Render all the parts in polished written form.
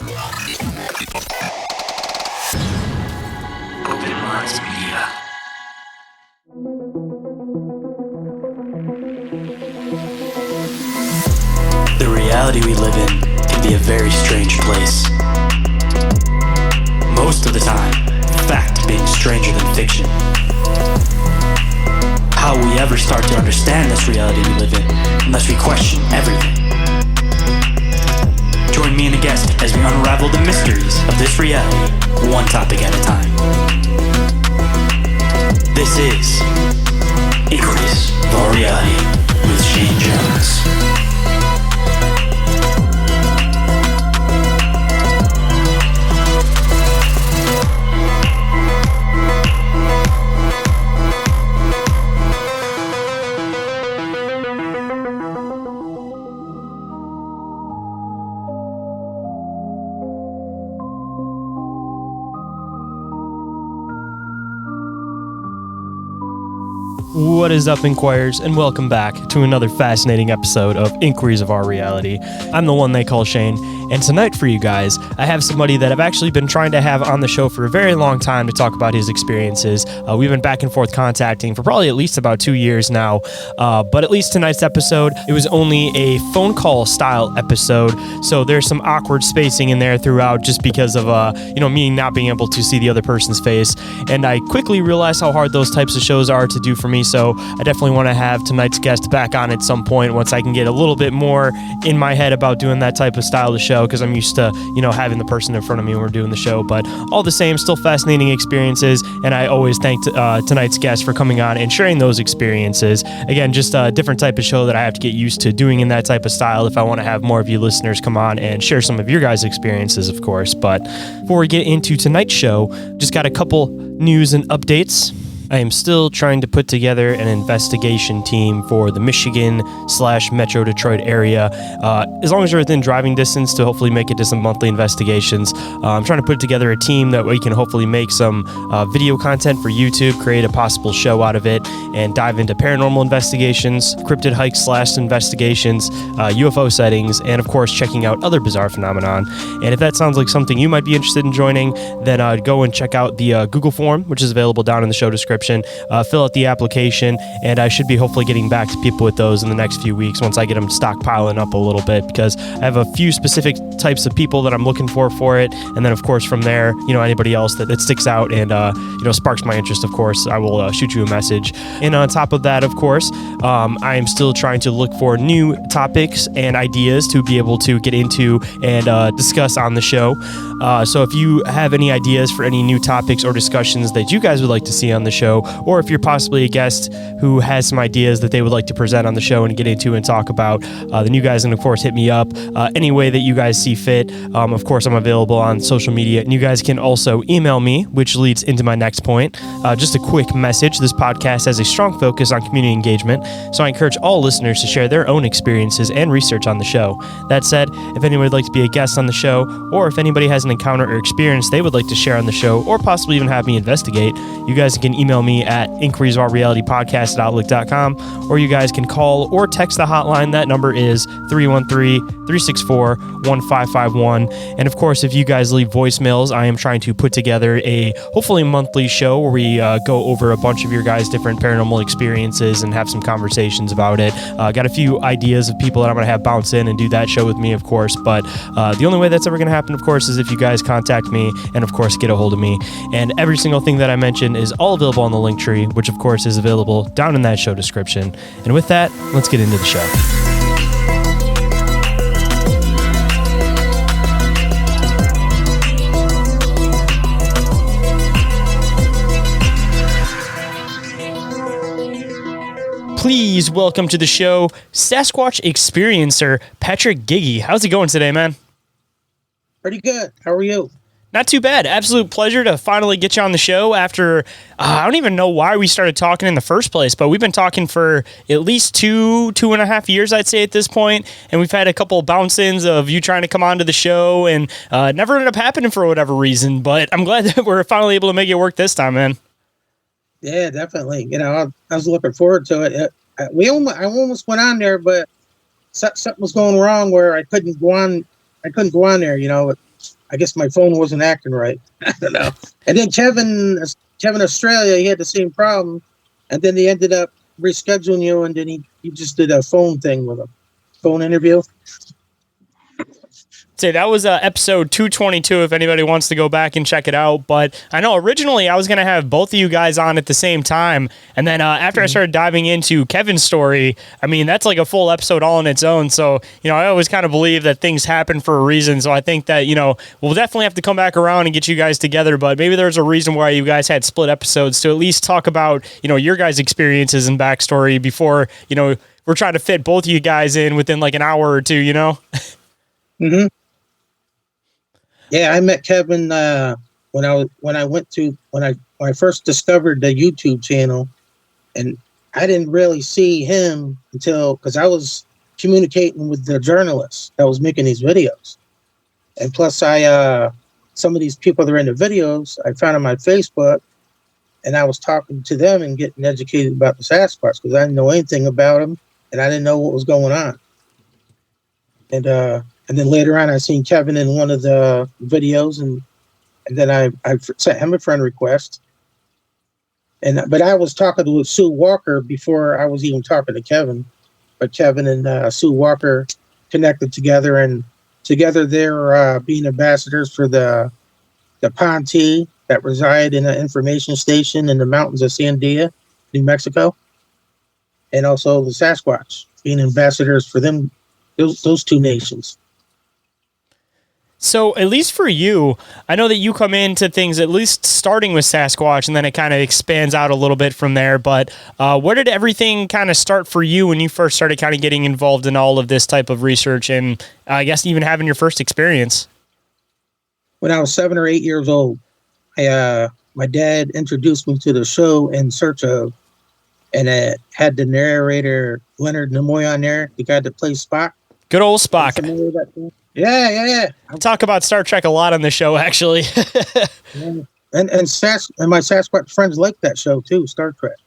The reality we live in can be a very strange place. Most of the time, fact being stranger than fiction. How will we ever start to understand this reality we live in unless we question everything? Join me and a guest as we unravel the mysteries of this reality, one topic at a time. This is Inquiries of Our Reality with Shayn Jones. What is up, Inquirers, and welcome back to another fascinating episode of Inquiries of Our Reality. I'm the one they call Shane, and tonight for you guys, I have somebody that I've actually been trying to have on the show for a very long time to talk about his experiences. We've been back and forth contacting for probably at least about 2 years now, but at least tonight's episode, it was only a phone call style episode, so there's some awkward spacing in there throughout just because of me not being able to see the other person's face, and I quickly realized how hard those types of shows are to do for me. So I definitely want to have tonight's guest back on at some point once I can get a little bit more in my head about doing that type of style of show, because I'm used to, having the person in front of me when we're doing the show. But all the same, still fascinating experiences, and I always thank tonight's guest for coming on and sharing those experiences. Again, just a different type of show that I have to get used to doing in that type of style if I want to have more of you listeners come on and share some of your guys' experiences, of course. But before we get into tonight's show, just got a couple news and updates. I am still trying to put together an investigation team for the Michigan/Metro Detroit area. As long as you're within driving distance to hopefully make it to some monthly investigations. I'm trying to put together a team that we can hopefully make some video content for YouTube, create a possible show out of it, and dive into paranormal investigations, cryptid hikes/investigations, UFO sightings, and of course checking out other bizarre phenomenon. And if that sounds like something you might be interested in joining, then go and check out the Google form, which is available down in the show description. Fill out the application, and I should be hopefully getting back to people with those in the next few weeks once I get them stockpiling up a little bit, because I have a few specific types of people that I'm looking for it, and then of course from there, anybody else that sticks out and sparks my interest, of course, I will shoot you a message. And on top of that, of course, I am still trying to look for new topics and ideas to be able to get into and discuss on the show. So if you have any ideas for any new topics or discussions that you guys would like to see on the show, or if you're possibly a guest who has some ideas that they would like to present on the show and get into and talk about, then you guys can of course hit me up any way that you guys see fit. Of course, I'm available on social media, and you guys can also email me, which leads into my next point. Just a quick message: this podcast has a strong focus on community engagement, so I encourage all listeners to share their own experiences and research on the show. That said, if anyone would like to be a guest on the show, or if anybody has an encounter or experience they would like to share on the show, or possibly even have me investigate, you guys can email me at inquiriesofourrealitypodcast@outlook.com, or you guys can call or text the hotline. That number is 313-364-1551. And of course, if you guys leave voicemails, I am trying to put together a hopefully monthly show where we go over a bunch of your guys' different paranormal experiences and have some conversations about it. Got a few ideas of people that I'm going to have bounce in and do that show with me, of course, but the only way that's ever going to happen, of course, is if you guys contact me and of course get a hold of me. And every single thing that I mentioned is all available on the link tree, which of course is available down in that show description. And with that, let's get into the show. Please welcome to the show, Sasquatch experiencer Patrick Giggey. How's it going today, man? Pretty good. How are you? Not too bad. Absolute pleasure to finally get you on the show after, I don't even know why we started talking in the first place, but we've been talking for at least two and a half years, I'd say at this point, and we've had a couple of bounce-ins of you trying to come onto the show, and it never ended up happening for whatever reason, but I'm glad that we're finally able to make it work this time, man. Yeah, definitely. I was looking forward to it. I almost went on there, but something was going wrong where I couldn't go on there, I guess my phone wasn't acting right. I don't know. And then Kevin Australia, he had the same problem, and then they ended up rescheduling you, and then he just did a phone thing with him, phone interview. Say that was episode 222 if anybody wants to go back and check it out. But I know originally I was going to have both of you guys on at the same time. And then after I started diving into Kevin's story, I mean, that's like a full episode all on its own. So, I always kind of believe that things happen for a reason. So I think that, we'll definitely have to come back around and get you guys together. But maybe there's a reason why you guys had split episodes to at least talk about, your guys' experiences and backstory before, we're trying to fit both of you guys in within like an hour or two, Mm-hmm. Yeah, I met Kevin when I first discovered the YouTube channel, and I didn't really see him because I was communicating with the journalist that was making these videos, and plus some of these people that are in the videos I found on my Facebook, and I was talking to them and getting educated about the Sasquatch because I didn't know anything about them and I didn't know what was going on, and then later on, I seen Kevin in one of the videos, and then I sent him a friend request. But I was talking to Sue Walker before I was even talking to Kevin. But Kevin and Sue Walker connected together, and together they're being ambassadors for the Ponte that reside in an information station in the mountains of Sandia, New Mexico, and also the Sasquatch being ambassadors for them, those two nations. So at least for you, I know that you come into things at least starting with Sasquatch and then it kind of expands out a little bit from there. But where did everything kind of start for you when you first started kind of getting involved in all of this type of research and I guess even having your first experience? When I was 7 or 8 years old, my dad introduced me to the show In Search Of, and it had the narrator Leonard Nimoy on there, the guy that plays Spock. Good old Spock. Yeah. I talk about Star Trek a lot on the show, actually. And my Sasquatch friends like that show too, Star Trek,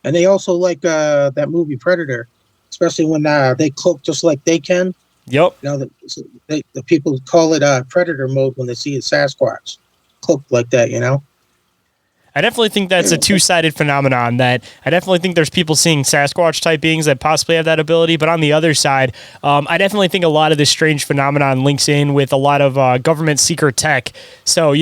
and they also like that movie Predator, especially when they cloak just like they can. Yep. The people call it Predator mode when they see a Sasquatch cloaked like that. I definitely think that's a two-sided phenomenon that I definitely think there's people seeing Sasquatch type beings that possibly have that ability. But on the other side, I definitely think a lot of this strange phenomenon links in with a lot of government secret tech. So,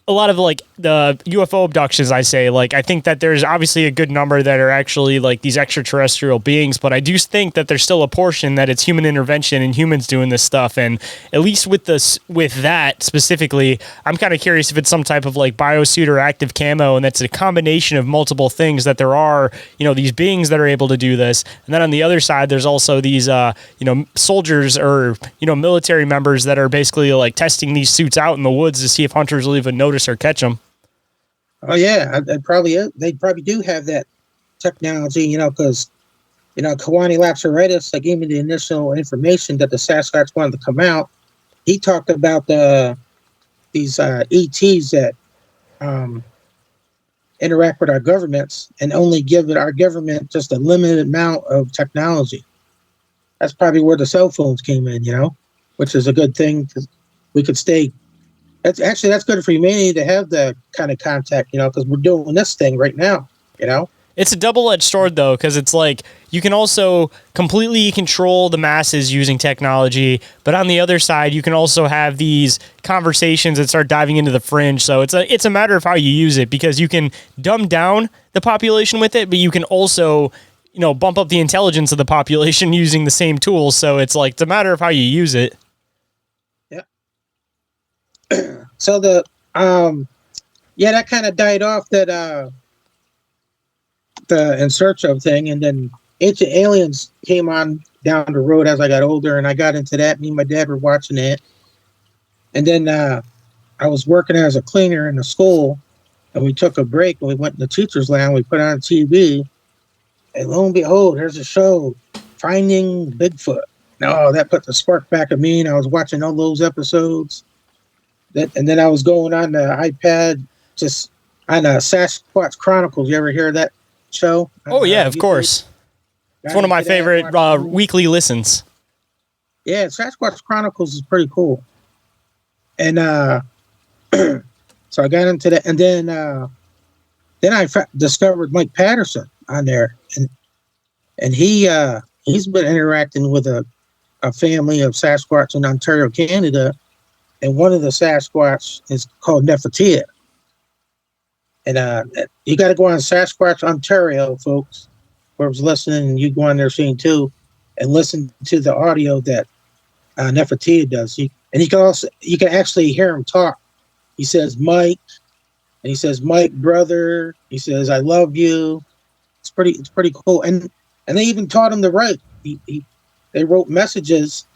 a lot of like the UFO abductions, I think that there's obviously a good number that are actually like these extraterrestrial beings, but I do think that there's still a portion that it's human intervention and humans doing this stuff. And at least with that specifically, I'm kind of curious if it's some type of like biosuit or active camo, and that's a combination of multiple things that there are, these beings that are able to do this. And then on the other side, there's also these, soldiers or, military members that are basically like testing these suits out in the woods to see if hunters will even notice or catch them. Oh yeah, they probably do have that technology, because Kawani Lapsaritis that gave me the initial information that the Sasquatch wanted to come out. He talked about these ETs that interact with our governments and only give our government just a limited amount of technology. That's probably where the cell phones came in, which is a good thing because we could stay. That's good for humanity to have the kind of contact, because we're doing this thing right now, It's a double-edged sword, though, because it's like you can also completely control the masses using technology, but on the other side, you can also have these conversations that start diving into the fringe. So it's a matter of how you use it, because you can dumb down the population with it, but you can also bump up the intelligence of the population using the same tools. So it's like it's a matter of how you use it. So that kind of died off, that the In Search Of thing, and then Ancient Aliens came on down the road as I got older, and I got into that. Me and my dad were watching it, and then I was working as a cleaner in the school, and we took a break and we went in the teacher's lounge. We put on TV, and lo and behold, there's a show, Finding Bigfoot. No, that put the spark back in me, and I was watching all those episodes. And then I was going on the iPad, just on Sasquatch Chronicles. You ever hear that show? Oh, yeah, of course. It's one of my favorite weekly listens. Yeah, Sasquatch Chronicles is pretty cool. And so I got into that, and then discovered Mike Patterson on there, and he's been interacting with a family of Sasquatch in Ontario, Canada, and one of the Sasquatch is called Nefertia. And you got to go on Sasquatch Ontario, folks. Whoever's listening, you go on there soon too, and listen to the audio that Nefertia does. And you can actually hear him talk. He says Mike, and he says Mike brother. He says I love you. It's pretty cool. And they even taught him to write. They wrote messages,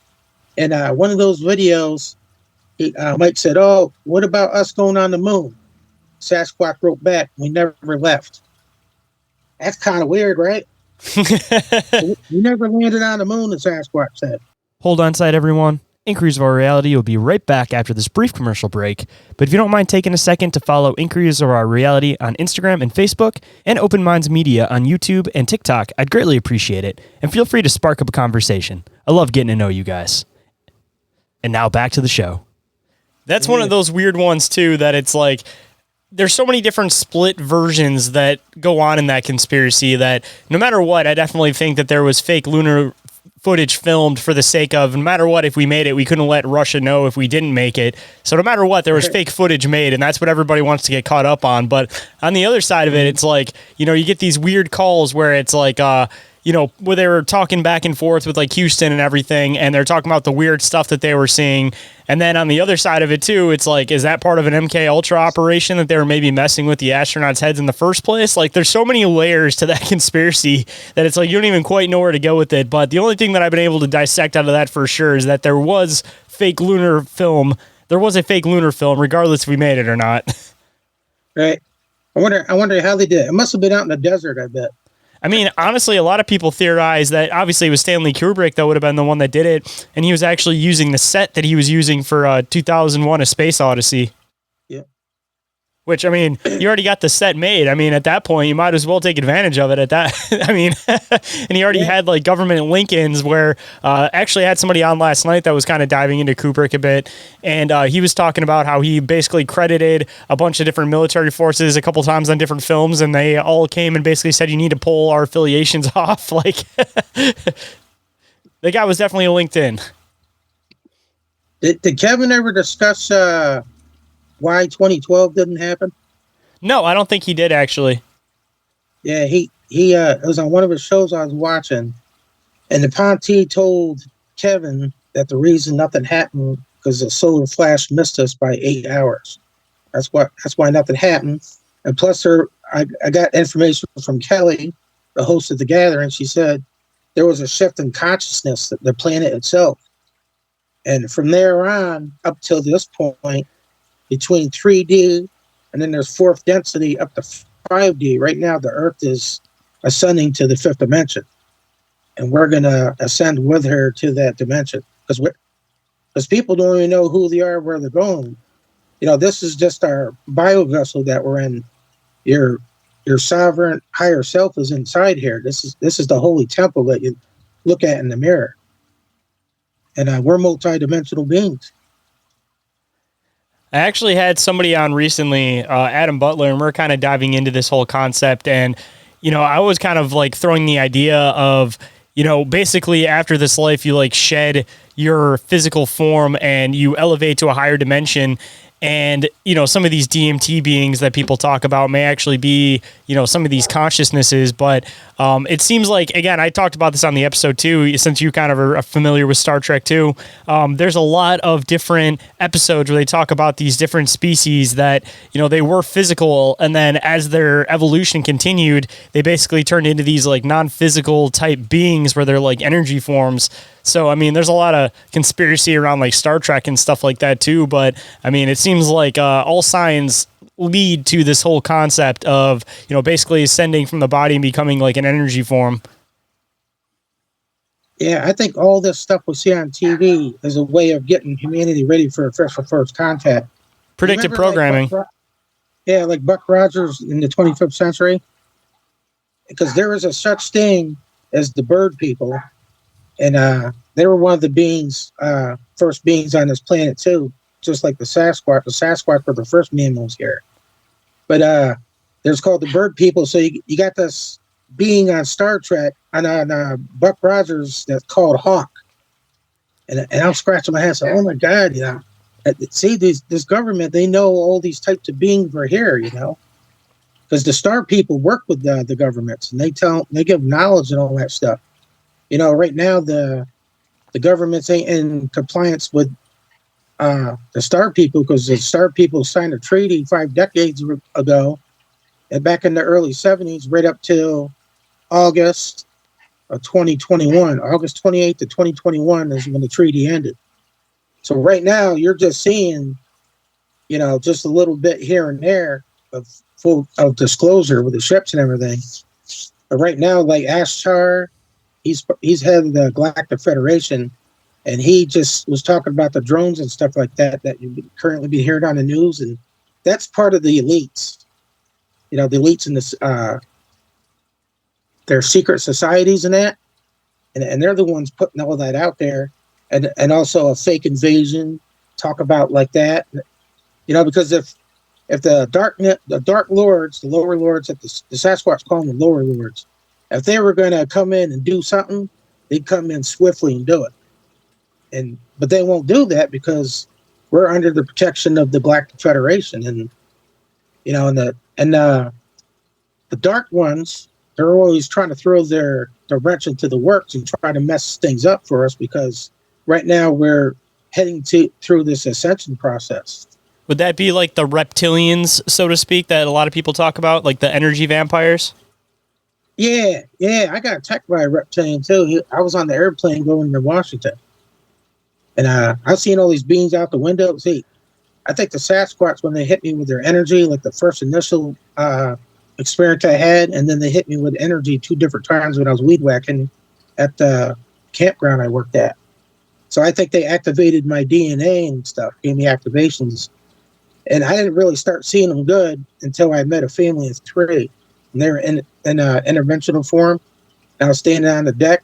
and one of those videos, Mike said, "Oh, what about us going on the moon?" Sasquatch wrote back, "We never left." That's kind of weird, right? We never landed on the moon, the Sasquatch said. Hold on tight, everyone. Inquiries of Our Reality will be right back after this brief commercial break. But if you don't mind taking a second to follow Inquiries of Our Reality on Instagram and Facebook, and Open Minds Media on YouTube and TikTok, I'd greatly appreciate it. And feel free to spark up a conversation. I love getting to know you guys. And now back to the show. That's one of those weird ones, too, that it's like, there's so many different split versions that go on in that conspiracy that no matter what, I definitely think that there was fake lunar footage filmed for the sake of, no matter what, if we made it, we couldn't let Russia know if we didn't make it. So no matter what, there was fake footage made, and that's what everybody wants to get caught up on. But on the other side of it, it's like, you know, you get these weird calls where it's like, you know, where they were talking back and forth with like Houston and everything, and they're talking about the weird stuff that they were seeing. And then on the other side of it too, it's like, is that part of an MK Ultra operation that they were maybe messing with the astronauts' heads in the first place? Like, there's so many layers to that conspiracy that it's like you don't even quite know where to go with it. But the only thing that I've been able to dissect out of that for sure is that there was fake lunar film. There was a fake lunar film, regardless if we made it or not. Right. I wonder how they did it. It must have been out in the desert, I bet. I mean, honestly, a lot of people theorize that obviously it was Stanley Kubrick that would have been the one that did it, and he was actually using the set that he was using for 2001: A Space Odyssey. Yeah. Which, I mean, you already got the set made. I mean, at that point, you might as well take advantage of it at that. I mean, and he already had like government link-ins where actually had somebody on last night that was kind of diving into Kubrick a bit. And he was talking about how he basically credited a bunch of different military forces a couple times on different films. And they all came and basically said, you need to pull our affiliations off. Like, the guy was definitely linked in. Did Kevin ever discuss why 2012 didn't happen? No, I don't think he did, actually. Yeah, he it was on one of his shows I was watching, and the Ponte told Kevin that the reason nothing happened because the solar flash missed us by 8 hours. That's why nothing happened. And plus, I got information from Kelly, the host of the gathering. She said there was a shift in consciousness, the planet itself, and from there on up till this point, between 3D and then there's fourth density up to 5D. Right now, the Earth is ascending to the fifth dimension, and we're going to ascend with her to that dimension because people don't even know who they are, where they're going. You know, this is just our bio vessel that we're in. Your sovereign higher self is inside here. This is the holy temple that you look at in the mirror, and we're multi-dimensional beings. I actually had somebody on recently, Adam Butler, and we're kind of diving into this whole concept. And, you know, I was kind of like throwing the idea of, you know, basically after this life, you like shed your physical form and you elevate to a higher dimension. And, you know, some of these DMT beings that people talk about may actually be, you know, some of these consciousnesses. But it seems like, again, I talked about this on the episode too, since you kind of are familiar with Star Trek too. There's a lot of different episodes where they talk about these different species that, you know, they were physical. And then as their evolution continued, they basically turned into these like non-physical type beings where they're like energy forms. So, I mean, there's a lot of conspiracy around like Star Trek and stuff like that too. But I mean, it seems like all signs lead to this whole concept of, you know, basically ascending from the body and becoming like an energy form. Yeah, I think all this stuff we see on TV is a way of getting humanity ready for official first contact. Predictive Remember, programming. Like Buck Rogers in the 25th century. Because there is a such thing as the bird people. And they were one of the beings, first beings on this planet too. just like the Sasquatch. The Sasquatch were the first mammals here, but there's called the bird people. So you got this being on Star Trek on Buck Rogers that's called Hawk, and I'm scratching my head. So, oh my God, see this government, they know all these types of beings were here, because the Star people work with the governments, and they give knowledge and all that stuff. Right now the governments ain't in compliance with the Star people, because the Star people signed a treaty 5 decades ago, and back in the early 70s, right up till August of 2021, August 28th to 2021 is when the treaty ended. So right now you're just seeing, just a little bit here and there of disclosure with the ships and everything. But right now, like Ashtar, he's head of the Galactic Federation, and he just was talking about the drones and stuff like that you currently be hearing on the news, and that's part of the elites. The elites in this their secret societies and that, and they're the ones putting all that out there, and also a fake invasion, talk about like that, because if the dark lords, the lower lords, that the Sasquatch call them the lower lords, if they were going to come in and do something, they'd come in swiftly and do it. But they won't do that because we're under the protection of the Galactic Federation, and the dark ones, they're always trying to throw their wrench into the works and try to mess things up for us, because right now we're heading through this ascension process. Would that be like the reptilians, so to speak, that a lot of people talk about, like the energy vampires? Yeah, I got attacked by a reptilian too. I was on the airplane going to Washington, and I've seen all these beings out the window. See, I think the Sasquatch, when they hit me with their energy, like the first initial experience I had, and then they hit me with energy 2 different times when I was weed whacking at the campground I worked at. So I think they activated my DNA and stuff, gave me activations. And I didn't really start seeing them good until I met a family of 3. And they were in interventional form. And I was standing on the deck,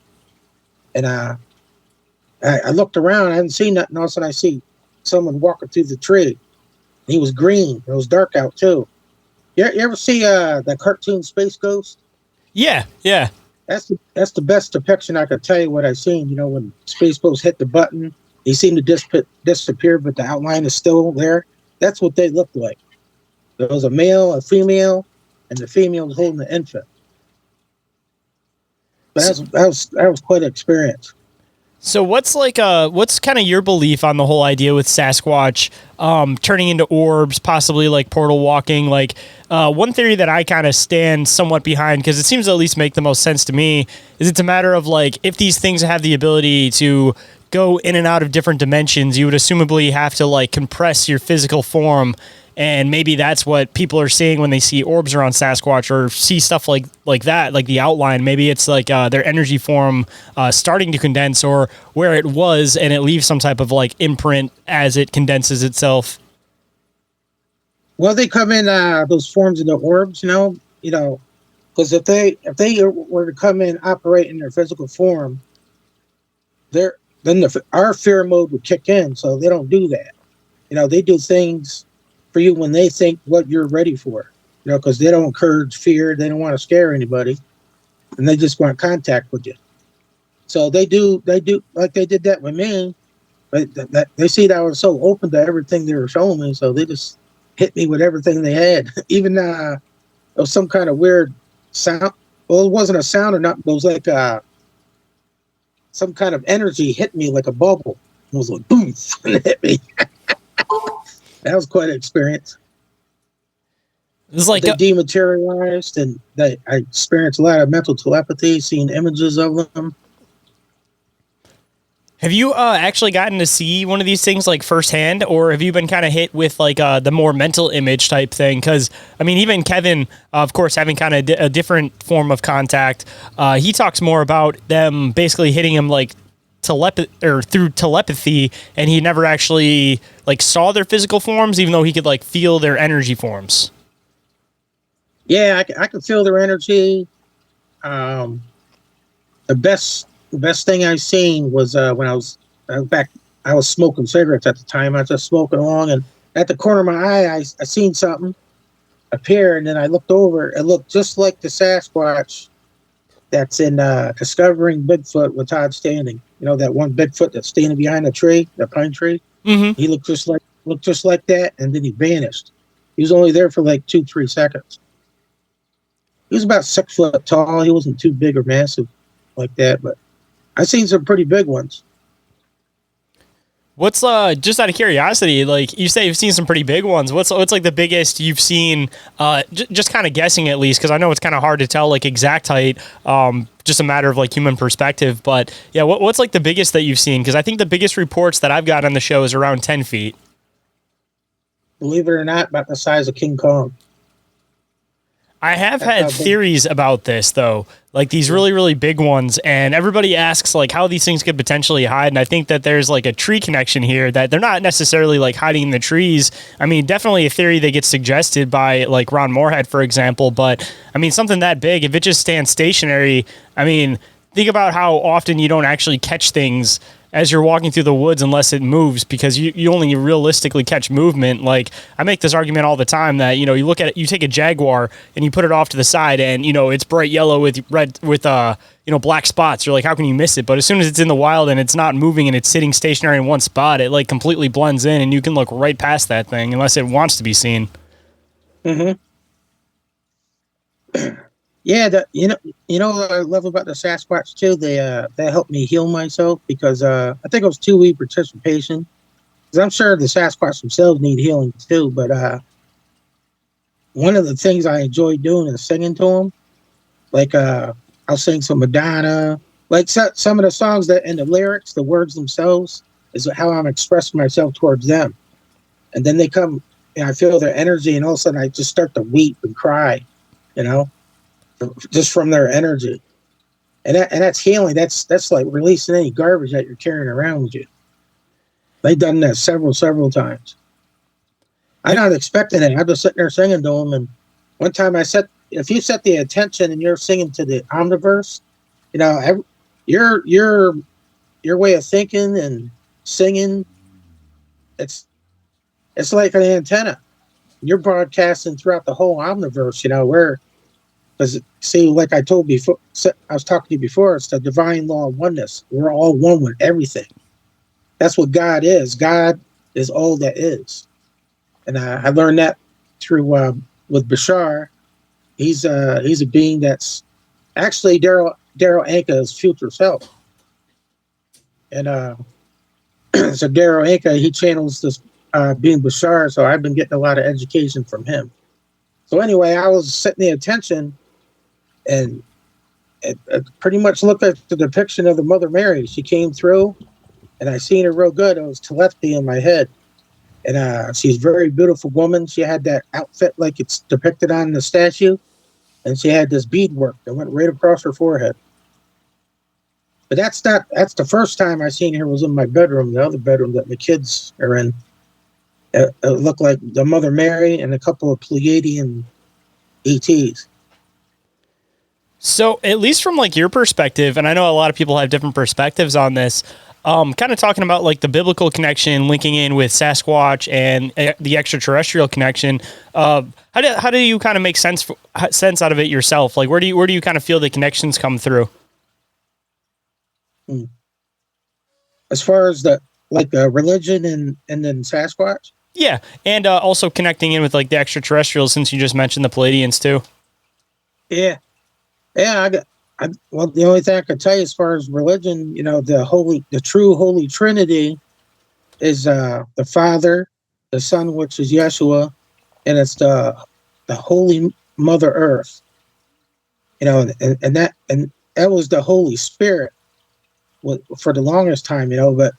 and I looked around. I didn't see nothing. All of a sudden, I see someone walking through the tree. He was green. It was dark out too. You ever see that cartoon Space Ghost? Yeah. That's the best depiction I could tell you what I seen. When Space Ghost hit the button, he seemed to disappear, but the outline is still there. That's what they looked like. There was a male, a female, and the female was holding the infant. But that was quite an experience. So what's kind of your belief on the whole idea with Sasquatch turning into orbs, possibly like portal walking? Like one theory that I kind of stand somewhat behind, because it seems to at least make the most sense to me, is it's a matter of like, if these things have the ability to go in and out of different dimensions, you would assumably have to like compress your physical form, and maybe that's what people are seeing when they see orbs around Sasquatch or see stuff like that, like the outline. Maybe it's like their energy form starting to condense, or where it was, and it leaves some type of like imprint as it condenses itself. Well, they come in those forms of the orbs, because if they were to come in, operate in their physical form, then our fear mode would kick in. So they don't do that. They do things for you when they think what you're ready for. Because they don't encourage fear. They don't want to scare anybody, and they just want contact with you. So they do like they did that with me. But they see that I was so open to everything they were showing me, so they just hit me with everything they had. Even it was some kind of weird sound. Well, it wasn't a sound or nothing. It was like some kind of energy hit me like a bubble. It was like boom, and it hit me. That was quite an experience. It was like they dematerialized, and I experienced a lot of mental telepathy, seeing images of them. Have you actually gotten to see one of these things like firsthand, or have you been kind of hit with like the more mental image type thing? Because I mean, even Kevin, of course, having kind of a different form of contact, he talks more about them basically hitting him like through telepathy, and he never actually like saw their physical forms, even though he could like feel their energy forms. Yeah, I could feel their energy. The best thing I've seen was when I was back I was smoking cigarettes at the time. I was just smoking along, and at the corner of my eye, I seen something appear, and then I looked over. It looked just like the Sasquatch that's in Discovering Bigfoot with Todd Standing. You know, that one Bigfoot that's standing behind the tree, the pine tree. Mm-hmm. He looked just like that, and then he vanished. He was only there for like 2-3 seconds. He was about 6 foot tall. He wasn't too big or massive like that, but I seen some pretty big ones. What's just out of curiosity, like you say you've seen some pretty big ones. What's like the biggest you've seen? Just kind of guessing at least, because I know it's kind of hard to tell like exact height. Just a matter of like human perspective. But yeah, what's like the biggest that you've seen? Because I think the biggest reports that I've got on the show is around 10 feet. Believe it or not, about the size of King Kong. I have had theories about this though, like these really, really big ones, and everybody asks like how these things could potentially hide. And I think that there's like a tree connection here, that they're not necessarily like hiding in the trees. I mean, definitely a theory that gets suggested by like Ron Moorhead, for example. But I mean, something that big, if it just stands stationary, I mean, think about how often you don't actually catch things as you're walking through the woods unless it moves, because you only realistically catch movement. Like I make this argument all the time that, you know, you look at it, you take a jaguar and you put it off to the side and, you know, it's bright yellow with red, with, you know, black spots. You're like, how can you miss it? But as soon as it's in the wild and it's not moving and it's sitting stationary in one spot, it like completely blends in and you can look right past that thing unless it wants to be seen. Mm-hmm. Yeah, you know what I love about the Sasquatch too. They helped me heal myself, because I think it was 2-week participation. Because I'm sure the Sasquatch themselves need healing too. But one of the things I enjoy doing is singing to them. Like I'll sing some Madonna. Like some of the songs that in the lyrics, the words themselves is how I'm expressing myself towards them. And then they come, and I feel their energy, and all of a sudden I just start to weep and cry. You know. Just from their energy, and that's healing. That's like releasing any garbage that you're carrying around with you. They've done that several times. I'm not expecting it. I'm just sitting there singing to them. And one time if you set the attention and you're singing to the omniverse, you know, your way of thinking and singing, it's like an antenna. You're broadcasting throughout the whole omniverse. You know, because see, like I told before, I was talking to you before, it's the divine law of oneness. We're all one with everything. That's what God is. God is all that is. And I learned that through with Bashar. He's a being that's actually Daryl Anka's future self. And so Daryl Anka, he channels this being Bashar. So I've been getting a lot of education from him. So anyway, I was setting the attention. And it pretty much looked like the depiction of the Mother Mary. She came through, and I seen her real good. It was telepathy in my head. And she's a very beautiful woman. She had that outfit like it's depicted on the statue, and she had this beadwork that went right across her forehead. But that's the first time I seen her was in my bedroom, the other bedroom that the kids are in. It looked like the Mother Mary and a couple of Pleiadian ETs. So at least from like your perspective, and I know a lot of people have different perspectives on this, kind of talking about like the biblical connection, linking in with Sasquatch and the extraterrestrial connection. How do you kind of make sense out of it yourself? Like where do you kind of feel the connections come through? As far as the religion and then Sasquatch? Yeah, and also connecting in with like the extraterrestrials, since you just mentioned the Pleiadians too. Yeah. Yeah, well, the only thing I could tell you as far as religion, you know, the true Holy Trinity is the Father, the Son, which is Yeshua, and it's the Holy Mother Earth. You know, and that was the Holy Spirit for the longest time, you know. But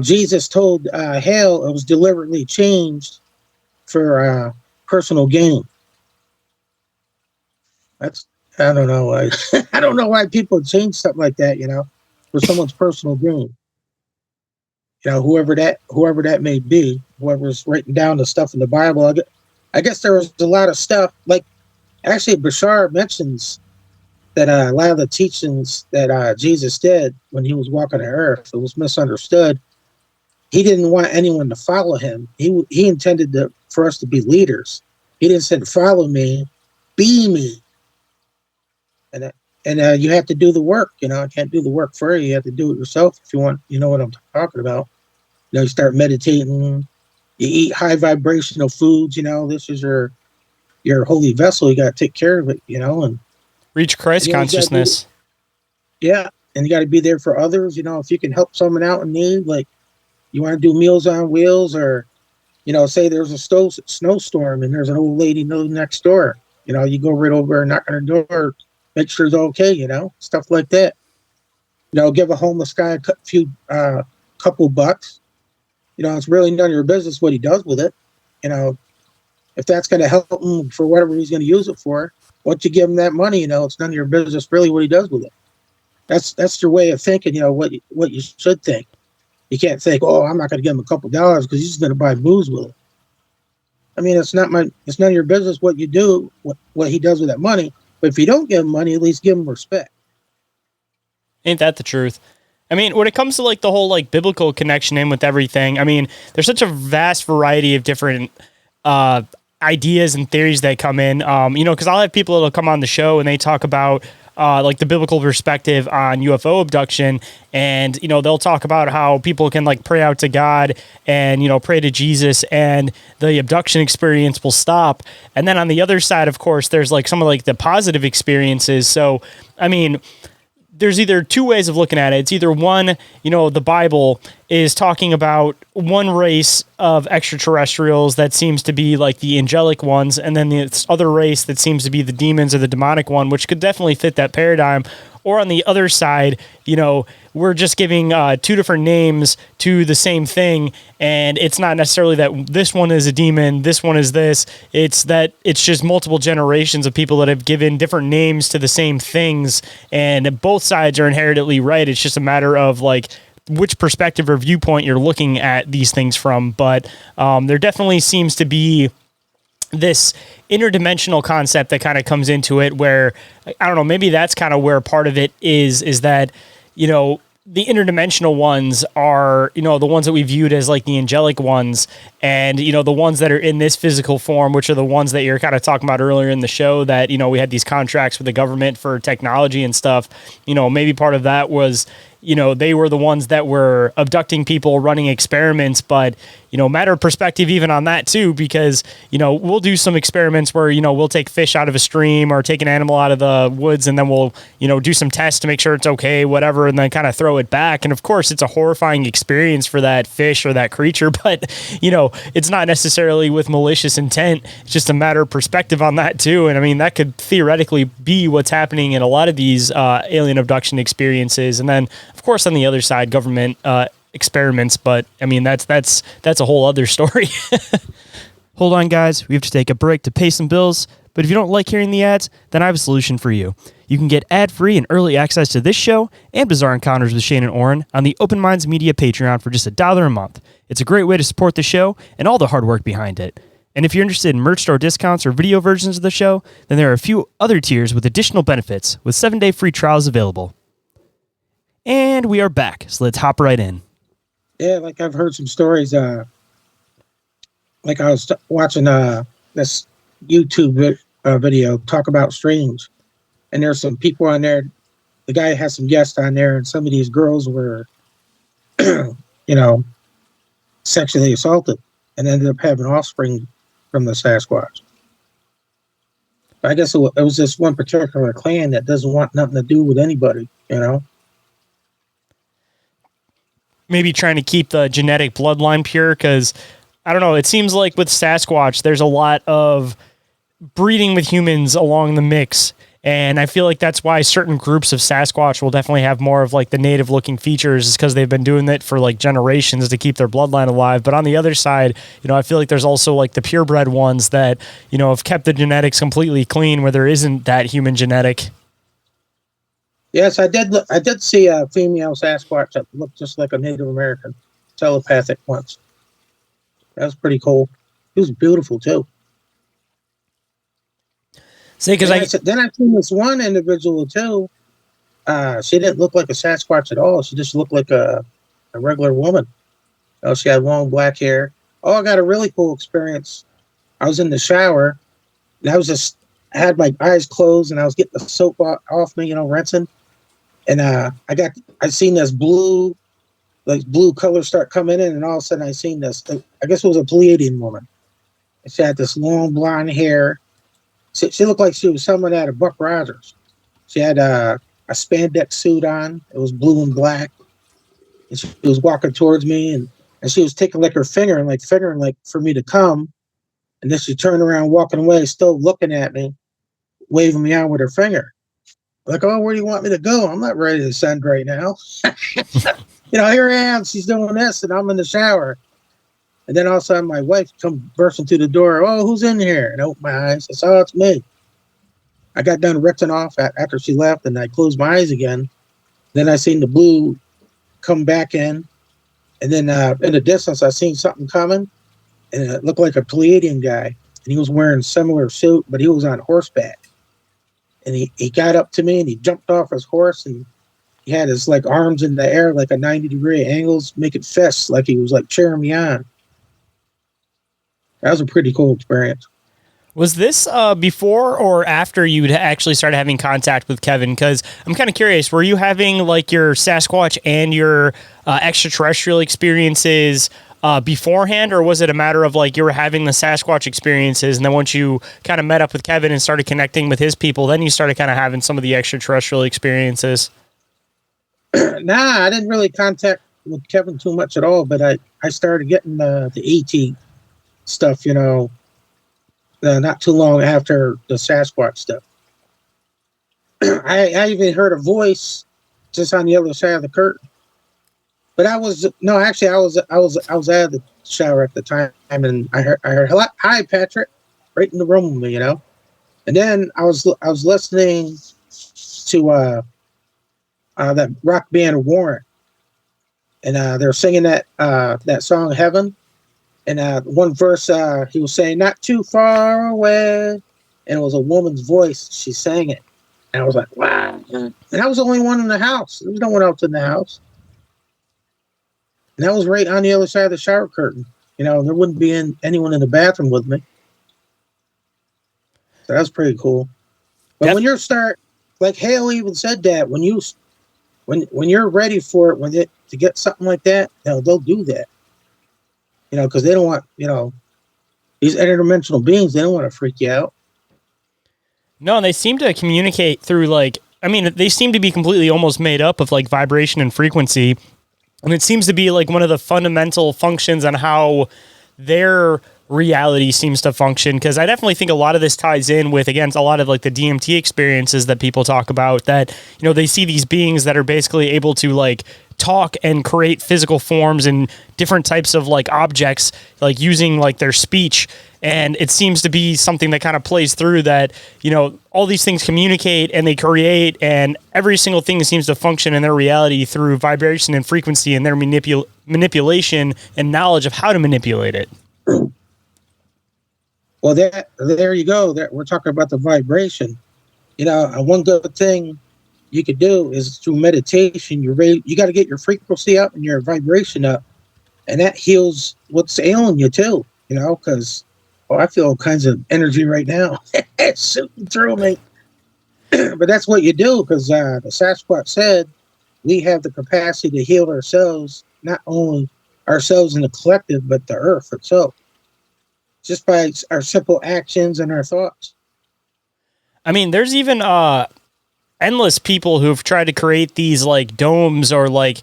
Jesus told Hale it was deliberately changed for personal gain. I don't know why. I don't know why people change something like that, you know, for someone's personal gain. You know, whoever that may be, whoever's writing down the stuff in the Bible. I guess there was a lot of stuff. Like, actually, Bashar mentions that a lot of the teachings that Jesus did when he was walking the earth, it was misunderstood. he didn't want anyone to follow him. He intended for us to be leaders. He didn't say, follow me, be me. And you have to do the work. I can't do the work for you. You have to do it yourself if you want. You know what I'm talking about. You start meditating. You eat high vibrational foods. This is your holy vessel. You got to take care of it. And reach Christ consciousness. Yeah, and you got to be there for others. If you can help someone out in need, like you want to do Meals on Wheels, or say there's a snowstorm and there's an old lady next door. You go right over and knock on her door, make sure it's okay. Stuff like that. Give a homeless guy a couple bucks. It's really none of your business what he does with it. If that's going to help him for whatever he's going to use it for, once you give him that money, it's none of your business really what he does with it. That's your way of thinking. What you should think. You can't think, oh, I'm not going to give him a couple dollars because he's going to buy booze with it. I mean, it's none of your business what you do, what he does with that money. But if you don't give him money, at least give him respect. Ain't that the truth? I mean, when it comes to like the whole like biblical connection in with everything, I mean, there's such a vast variety of different ideas and theories that come in. Because I'll have people that'll come on the show and they talk about like the biblical perspective on UFO abduction, and they'll talk about how people can like pray out to God and pray to Jesus, and the abduction experience will stop. And then on the other side, of course, there's like some of like the positive experiences. So, I mean, there's either two ways of looking at it. It's either one, the Bible is talking about one race of extraterrestrials that seems to be like the angelic ones, and then this other race that seems to be the demons or the demonic one, which could definitely fit that paradigm. Or on the other side, we're just giving two different names to the same thing, and it's not necessarily that this one is a demon, this one is this. It's that it's just multiple generations of people that have given different names to the same things, and both sides are inherently right. It's just a matter of like which perspective or viewpoint you're looking at these things from. But there definitely seems to be this interdimensional concept that kind of comes into it, where I don't know, maybe that's kind of where part of it is that, the interdimensional ones are, the ones that we viewed as like the angelic ones, and, the ones that are in this physical form, which are the ones that you're kind of talking about earlier in the show, that, we had these contracts with the government for technology and stuff. Maybe part of that was, they were the ones that were abducting people, running experiments, but, matter of perspective even on that too, because, we'll do some experiments where, we'll take fish out of a stream or take an animal out of the woods, and then we'll, do some tests to make sure it's okay, whatever, and then kind of throw it back. And of course it's a horrifying experience for that fish or that creature, but, it's not necessarily with malicious intent. It's just a matter of perspective on that too. And I mean, that could theoretically be what's happening in a lot of these alien abduction experiences. And then, of course, on the other side, government experiments. But I mean, that's a whole other story. Hold on, guys. We have to take a break to pay some bills. But if you don't like hearing the ads, then I have a solution for you. You can get ad-free and early access to this show and Bizarre Encounters with Shayn Orin on the Open Minds Media Patreon for just $1 a month. It's a great way to support the show and all the hard work behind it. And if you're interested in merch store discounts or video versions of the show, then there are a few other tiers with additional benefits, with 7-day free trials available. And we are back, so let's hop right in. Yeah, like I've heard some stories. Like I was watching this YouTube video talk about strange, and there's some people on there. The guy has some guests on there, and some of these girls were, sexually assaulted and ended up having offspring from the Sasquatch. But I guess it was this one particular clan that doesn't want nothing to do with anybody, Maybe trying to keep the genetic bloodline pure, because I don't know, it seems like with Sasquatch, there's a lot of breeding with humans along the mix. And I feel like that's why certain groups of Sasquatch will definitely have more of like the native looking features, is because they've been doing it for like generations to keep their bloodline alive. But on the other side, I feel like there's also like the purebred ones that, have kept the genetics completely clean, where there isn't that human genetic. Yes, I did see a female Sasquatch that looked just like a Native American, telepathic once. That was pretty cool. He was beautiful too. See, because then I seen this one individual too. She didn't look like a Sasquatch at all. She just looked like a regular woman. Oh, she had long black hair. Oh, I got a really cool experience. I was in the shower, and I had my eyes closed, and I was getting the soap off me, rinsing. And I seen this blue color start coming in, and all of a sudden I seen this. I guess it was a Pleiadian woman. And she had this long blonde hair. She looked like she was someone out of Buck Rogers. She had a spandex suit on. It was blue and black. And she was walking towards me, and she was taking like her finger and like fingering like for me to come. And then she turned around, walking away, still looking at me, waving me on with her finger. Like, oh, where do you want me to go? I'm not ready to send right now. Here I am. She's doing this, and I'm in the shower. And then all of a sudden, my wife comes bursting through the door. Oh, who's in here? And I opened my eyes. I saw, oh, it's me. I got done ripping off after she left, and I closed my eyes again. Then I seen the blue come back in. And then in the distance, I seen something coming, and it looked like a Pleiadian guy. And he was wearing a similar suit, but he was on horseback. And he got up to me, and he jumped off his horse, and he had his like arms in the air, like a 90-degree angles, making fists, like he was like cheering me on. That was a pretty cool experience. Was this before or after you actually started having contact with Kevin? Because I'm kind of curious, were you having like your Sasquatch and your extraterrestrial experiences beforehand, or was it a matter of like you were having the Sasquatch experiences, and then once you kind of met up with Kevin and started connecting with his people, then you started kind of having some of the extraterrestrial experiences? Nah, I didn't really contact with Kevin too much at all, but I started getting the ET stuff, not too long after the Sasquatch stuff. I even heard a voice just on the other side of the curtain. But I was out of the shower at the time, and I heard hi Patrick, right in the room with me, And then I was listening to that rock band Warren, and they were singing that song Heaven, and one verse he was saying not too far away, and it was a woman's voice. She sang it, and I was like, wow. And I was the only one in the house. There was no one else in the house. And that was right on the other side of the shower curtain. There wouldn't be anyone in the bathroom with me. So that was pretty cool. But when you start, like Hale even said that, when you're ready for it, to get something like that, they'll do that. Because they don't want, these interdimensional beings, they don't want to freak you out. No, and they seem to communicate through they seem to be completely almost made up of like vibration and frequency. And it seems to be like one of the fundamental functions on how their reality seems to function. Because I definitely think a lot of this ties in with, again, a lot of like the DMT experiences that people talk about, that, they see these beings that are basically able to like talk and create physical forms and different types of like objects, like using like their speech. And it seems to be something that kind of plays through that, all these things communicate and they create, and every single thing seems to function in their reality through vibration and frequency and their manipulation and knowledge of how to manipulate it. Well, there you go. We're talking about the vibration. One good thing you could do is through meditation. You got to get your frequency up and your vibration up, and that heals what's ailing you too. Because I feel all kinds of energy right now. It's shooting through me. But that's what you do, because the Sasquatch said we have the capacity to heal ourselves, not only ourselves in the collective, but the earth itself, just by our simple actions and our thoughts. I mean, there's even endless people who've tried to create these like domes or like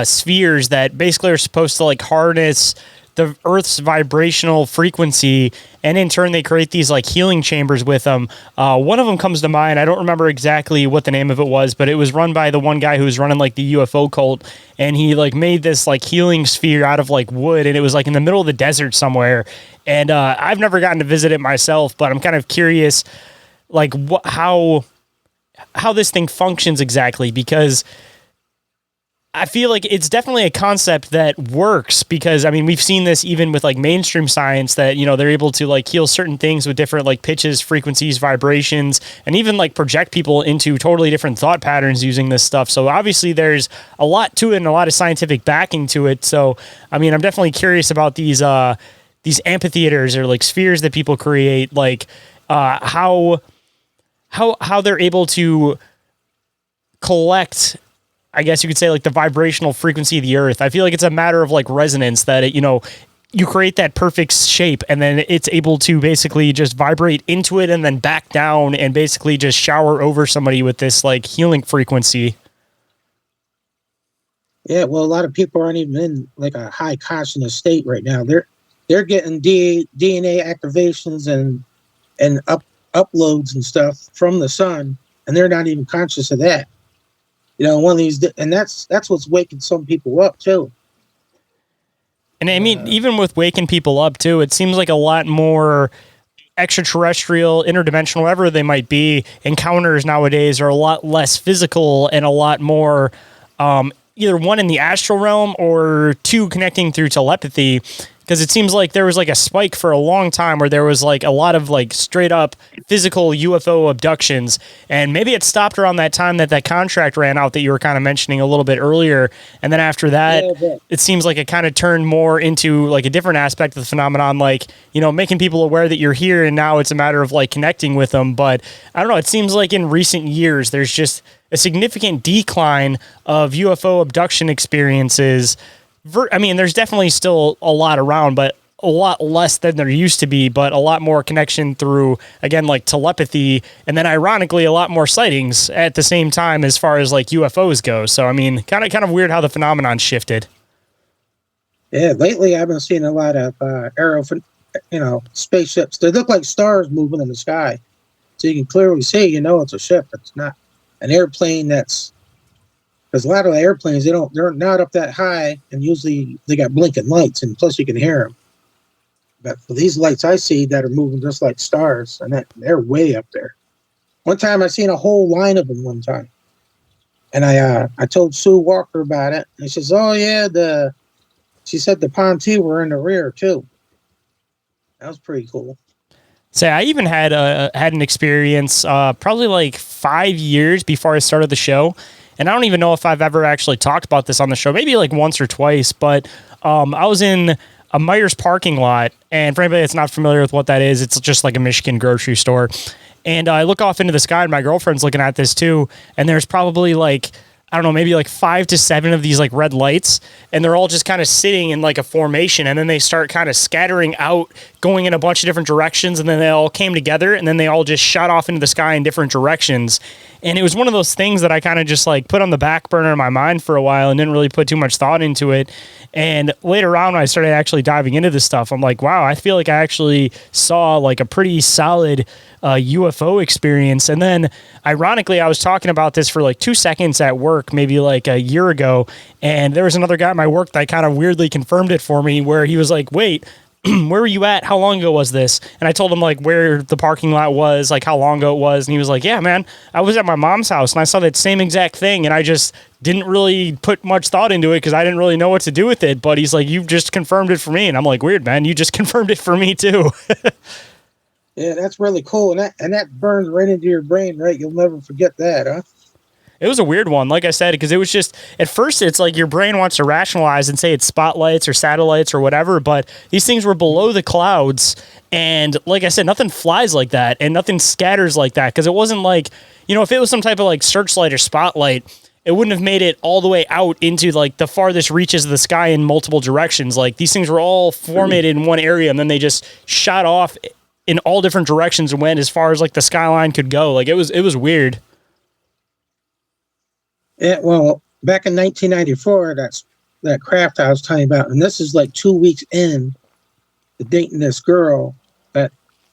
spheres that basically are supposed to like harness the Earth's vibrational frequency, and in turn they create these like healing chambers with them. One of them comes to mind. I don't remember exactly what the name of it was, but it was run by the one guy who was running like the UFO cult, and he like made this like healing sphere out of like wood, and it was like in the middle of the desert somewhere. And I've never gotten to visit it myself, but I'm kind of curious like how this thing functions exactly, because I feel like it's definitely a concept that works because, I mean, we've seen this even with like mainstream science that, you know, they're able to like heal certain things with different like pitches, frequencies, vibrations, and even like project people into totally different thought patterns using this stuff. So obviously there's a lot to it and a lot of scientific backing to it. So, I mean, I'm definitely curious about these amphitheaters or like spheres that people create, like how they're able to collect, I guess you could say, like the vibrational frequency of the earth. I feel like it's a matter of like resonance that it, you know, you create that perfect shape and then it's able to basically just vibrate into it and then back down and basically just shower over somebody with this like healing frequency. Yeah, well, a lot of people aren't even in like a high consciousness state right now. They're getting DNA activations and uploads and stuff from the sun, and they're not even conscious of that. You know, one of these, and that's what's waking some people up too. And I mean, even with waking people up too, it seems like a lot more extraterrestrial, interdimensional, whatever they might be, encounters nowadays are a lot less physical and a lot more either one in the astral realm or two connecting through telepathy. Because it seems like there was like a spike for a long time where there was like a lot of like straight up physical UFO abductions. And maybe it stopped around that time that contract ran out that you were kind of mentioning a little bit earlier. And then after that, it seems like it kind of turned more into like a different aspect of the phenomenon, like, you know, making people aware that you're here. And now it's a matter of like connecting with them. But I don't know, it seems like in recent years, there's just a significant decline of UFO abduction experiences. I mean, there's definitely still a lot around, but a lot less than there used to be, but a lot more connection through, again, like telepathy. And then ironically, a lot more sightings at the same time as far as like UFOs go. So, I mean, kind of weird how the phenomenon shifted. Yeah, lately I've been seeing a lot of spaceships. They look like stars moving in the sky. So you can clearly see, you know, it's a ship. It's not an airplane because a lot of the airplanes, they're not up that high, and usually they got blinking lights, and plus you can hear them. But for these lights I see that are moving just like stars, and they're way up there. One time I seen a whole line of them one time, and I told Sue Walker about it, and she says, "Oh yeah, she said the Ponte were in the rear too." That was pretty cool. Say, I even had an experience probably like 5 years before I started the show. And I don't even know if I've ever actually talked about this on the show, maybe like once or twice, but I was in a Meijer's parking lot. And for anybody that's not familiar with what that is, it's just like a Michigan grocery store. And I look off into the sky and my girlfriend's looking at this too. And there's probably like, I don't know, maybe like 5 to 7 of these like red lights, and they're all just kind of sitting in like a formation, and then they start kind of scattering out, going in a bunch of different directions, and then they all came together, and then they all just shot off into the sky in different directions. And it was one of those things that I kind of just like put on the back burner of my mind for a while and didn't really put too much thought into it. And later on, when I started actually diving into this stuff, I'm like, wow, I feel like I actually saw like a pretty solid UFO experience. And then ironically, I was talking about this for like 2 seconds at work, maybe like a year ago. And there was another guy at my work that kind of weirdly confirmed it for me, where he was like, wait, where were you at? How long ago was this? And I told him like where the parking lot was, like how long ago it was. And he was like, yeah, man, I was at my mom's house and I saw that same exact thing. And I just didn't really put much thought into it because I didn't really know what to do with it. But he's like, you've just confirmed it for me. And I'm like, weird, man. You just confirmed it for me too. Yeah, that's really cool. And that burns right into your brain, right? You'll never forget that, huh? It was a weird one, like I said, because it was just, at first it's like your brain wants to rationalize and say it's spotlights or satellites or whatever, but these things were below the clouds, and like I said, nothing flies like that, and nothing scatters like that, because it wasn't like, you know, if it was some type of like searchlight or spotlight, it wouldn't have made it all the way out into like the farthest reaches of the sky in multiple directions. Like these things were all formatted in one area, and then they just shot off in all different directions and went as far as like the skyline could go. Like it was weird. Yeah, well, back in 1994, that's that craft I was telling you about, and this is like 2 weeks in to dating this girl that,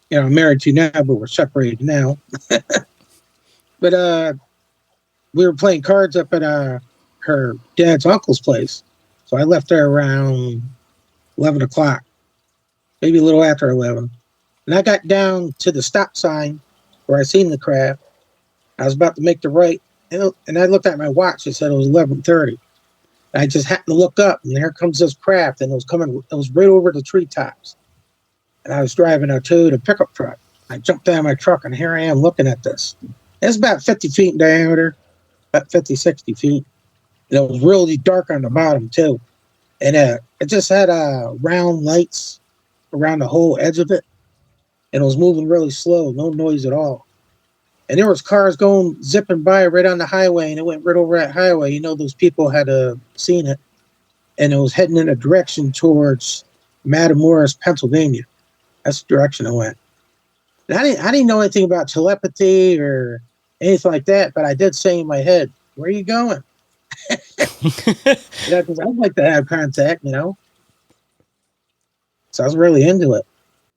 you know, I'm married to now, but we're separated now. But we were playing cards up at her dad's uncle's place, so I left there around 11 o'clock, maybe a little after 11, and I got down to the stop sign where I seen the craft. I was about to make the right. And I looked at my watch. It said it was 11:30. I just happened to look up, and there comes this craft, and it was right over the treetops. And I was driving a Toyota pickup truck. I jumped out of my truck, and here I am looking at this. It's about 50 feet in diameter, about 50, 60 feet. And it was really dark on the bottom, too. And it just had round lights around the whole edge of it. And it was moving really slow, no noise at all. And there was cars going, zipping by right on the highway, and it went right over that highway. You know, those people had seen it. And it was heading in a direction towards Matamoros, Pennsylvania. That's the direction it went. And I didn't know anything about telepathy or anything like that, but I did say in my head, where are you going? Because I'd like to have contact, you know? So I was really into it.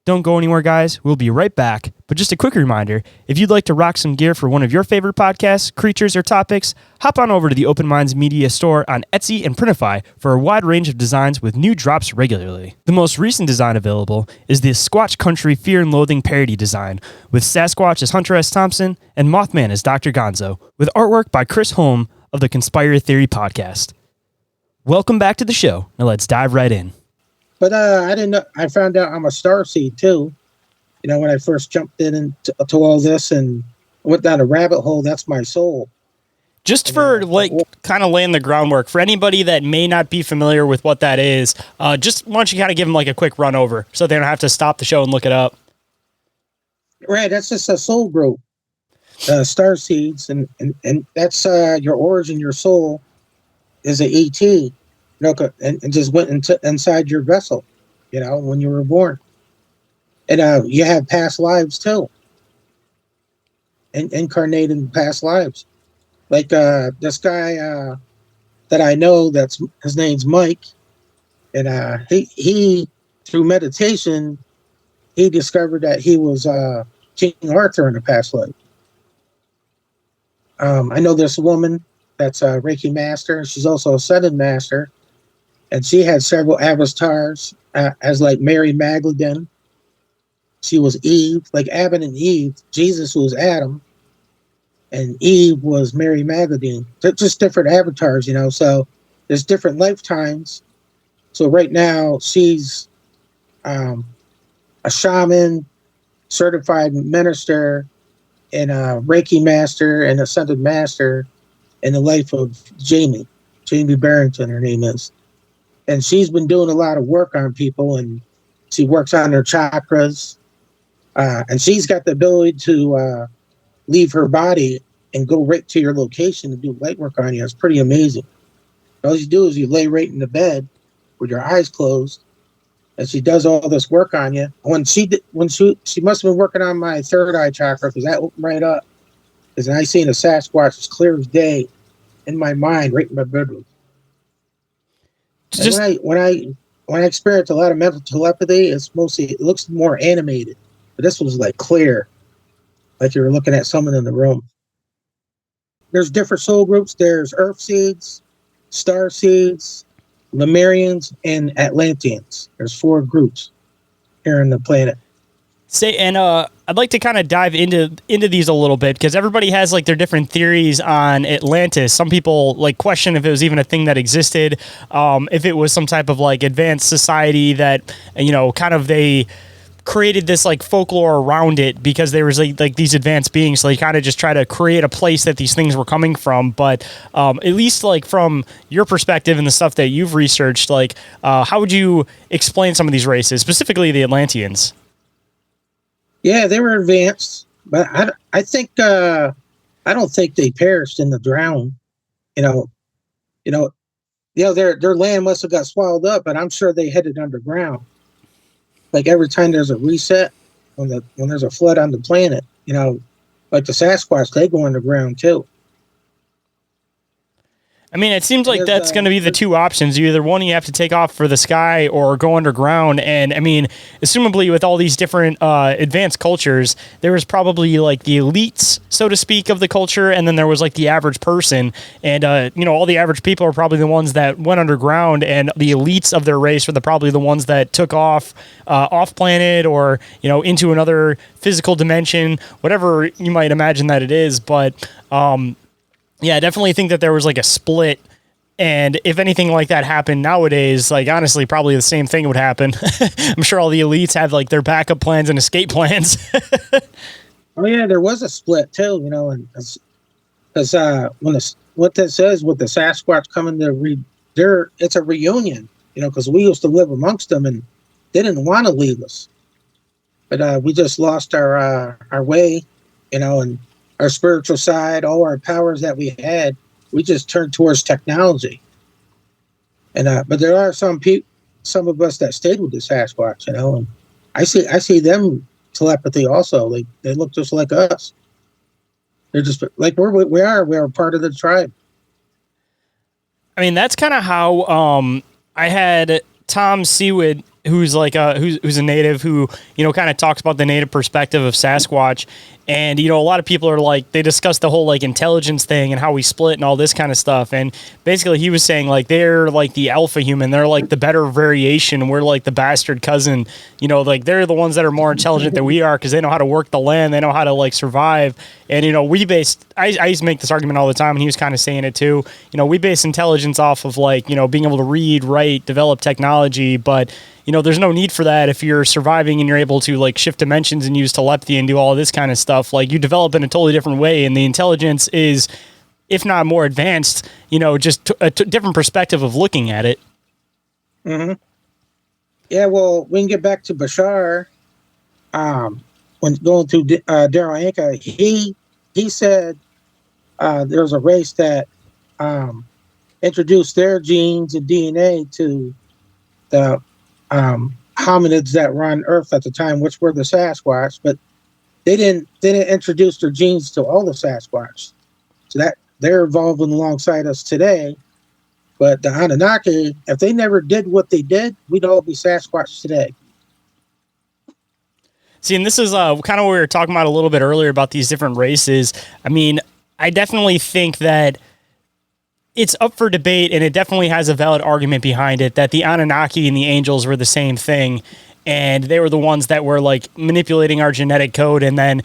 Don't go anywhere, guys. We'll be right back. But just a quick reminder, if you'd like to rock some gear for one of your favorite podcasts, creatures, or topics, hop on over to the Open Minds Media store on Etsy and Printify for a wide range of designs with new drops regularly. The most recent design available is the SQUATCH Country Fear and Loathing parody design, with Sasquatch as Hunter S. Thompson and Mothman as Dr. Gonzo, with artwork by Chris Holm of the Conspire Theory podcast. Welcome back to the show. Now let's dive right in. But I didn't know. I found out I'm a starseed too. You know, when I first jumped into all this and went down a rabbit hole, that's my soul. Just for kind of laying the groundwork for anybody that may not be familiar with what that is, just why don't you kind of give them like a quick run over so they don't have to stop the show and look it up. Right, that's just a soul group, starseeds, and that's your origin, your soul is an ET. And just went inside your vessel, you know, when you were born. And you have past lives too. Incarnated in past lives. Like this guy that I know, his name's Mike. And he through meditation, he discovered that he was King Arthur in a past life. I know this woman that's a Reiki master. She's also a Sudden master. And she had several avatars as like Mary Magdalene. She was Eve, like Adam and Eve. Jesus was Adam, and Eve was Mary Magdalene. They're just different avatars, you know. So there's different lifetimes. So right now she's a shaman, certified minister, and a Reiki master, and ascended master in the life of Jamie Barrington, her name is. And she's been doing a lot of work on people, and she works on their chakras. And she's got the ability to leave her body and go right to your location and do light work on you. It's pretty amazing. All you do is you lay right in the bed with your eyes closed, and she does all this work on you. She must have been working on my third eye chakra, because that opened right up. Because I seen a Sasquatch as clear as day in my mind, right in my bedroom. When I experience a lot of mental telepathy, it looks more animated, but this was like clear, like you were looking at someone in the room. There's different soul groups. There's Earth seeds, Star seeds, Lemurians, and Atlanteans. There's 4 groups here on the planet. I'd like to kind of dive into these a little bit, because everybody has like their different theories on Atlantis. Some people like question if it was even a thing that existed, if it was some type of like advanced society that, you know, kind of they created this like folklore around it because there was like these advanced beings. So they kind of just try to create a place that these things were coming from. But at least like from your perspective and the stuff that you've researched, like how would you explain some of these races, specifically the Atlanteans? Yeah, they were advanced, but I think I don't think they perished in the drown. You know, their land must have got swallowed up, but I'm sure they headed underground. Like every time there's a reset, when there's a flood on the planet, you know, like the Sasquatch, they go underground too. I mean, it seems like that's going to be the 2 options. Either one, you have to take off for the sky or go underground. And I mean, assumably with all these different advanced cultures, there was probably like the elites, so to speak, of the culture. And then there was like the average person. And, you know, all the average people are probably the ones that went underground, and the elites of their race were probably the ones that took off planet, or, you know, into another physical dimension, whatever you might imagine that it is. But, yeah, I definitely think that there was like a split And if anything like that happened nowadays, like honestly, probably the same thing would happen. I'm sure all the elites have like their backup plans and escape plans. Oh yeah, there was a split too, you know, and because when what that says with the Sasquatch coming to it's a reunion, you know, because we used to live amongst them and they didn't want to leave us, but we just lost our way, you know, and our spiritual side, all our powers that we had, we just turned towards technology. And but there are some of us that stayed with the Sasquatch, you know, and I see them telepathy also. They look just like us. They're just like we are part of the tribe. I mean, that's kind of how I had Tom Seawood, who's like who's a native, who, you know, kind of talks about the native perspective of Sasquatch. And, you know, a lot of people are like, they discuss the whole like intelligence thing and how we split and all this kind of stuff. And basically he was saying like, they're like the alpha human. They're like the better variation. We're like the bastard cousin, you know, like they're the ones that are more intelligent than we are because they know how to work the land. They know how to like survive. And, you know, I used to make this argument all the time, and he was kind of saying it too. You know, we base intelligence off of like, you know, being able to read, write, develop technology. But, you know, there's no need for that if you're surviving and you're able to like shift dimensions and use telepathy and do all this kind of stuff. Like you develop in a totally different way, and the intelligence is, if not more advanced, you know, just a different perspective of looking at it. Mm-hmm. Yeah, well, we can get back to Bashar. When going through Daryl Anka, he said there was a race that introduced their genes and DNA to the hominids that were on Earth at the time, which were the Sasquatch, but they didn't introduce their genes to all the Sasquatch. So that they're evolving alongside us today. But the Anunnaki, if they never did what they did, we'd all be Sasquatch today. See, and this is kind of what we were talking about a little bit earlier about these different races. I mean, I definitely think that it's up for debate, and it definitely has a valid argument behind it, that the Anunnaki and the angels were the same thing, and they were the ones that were like manipulating our genetic code. And then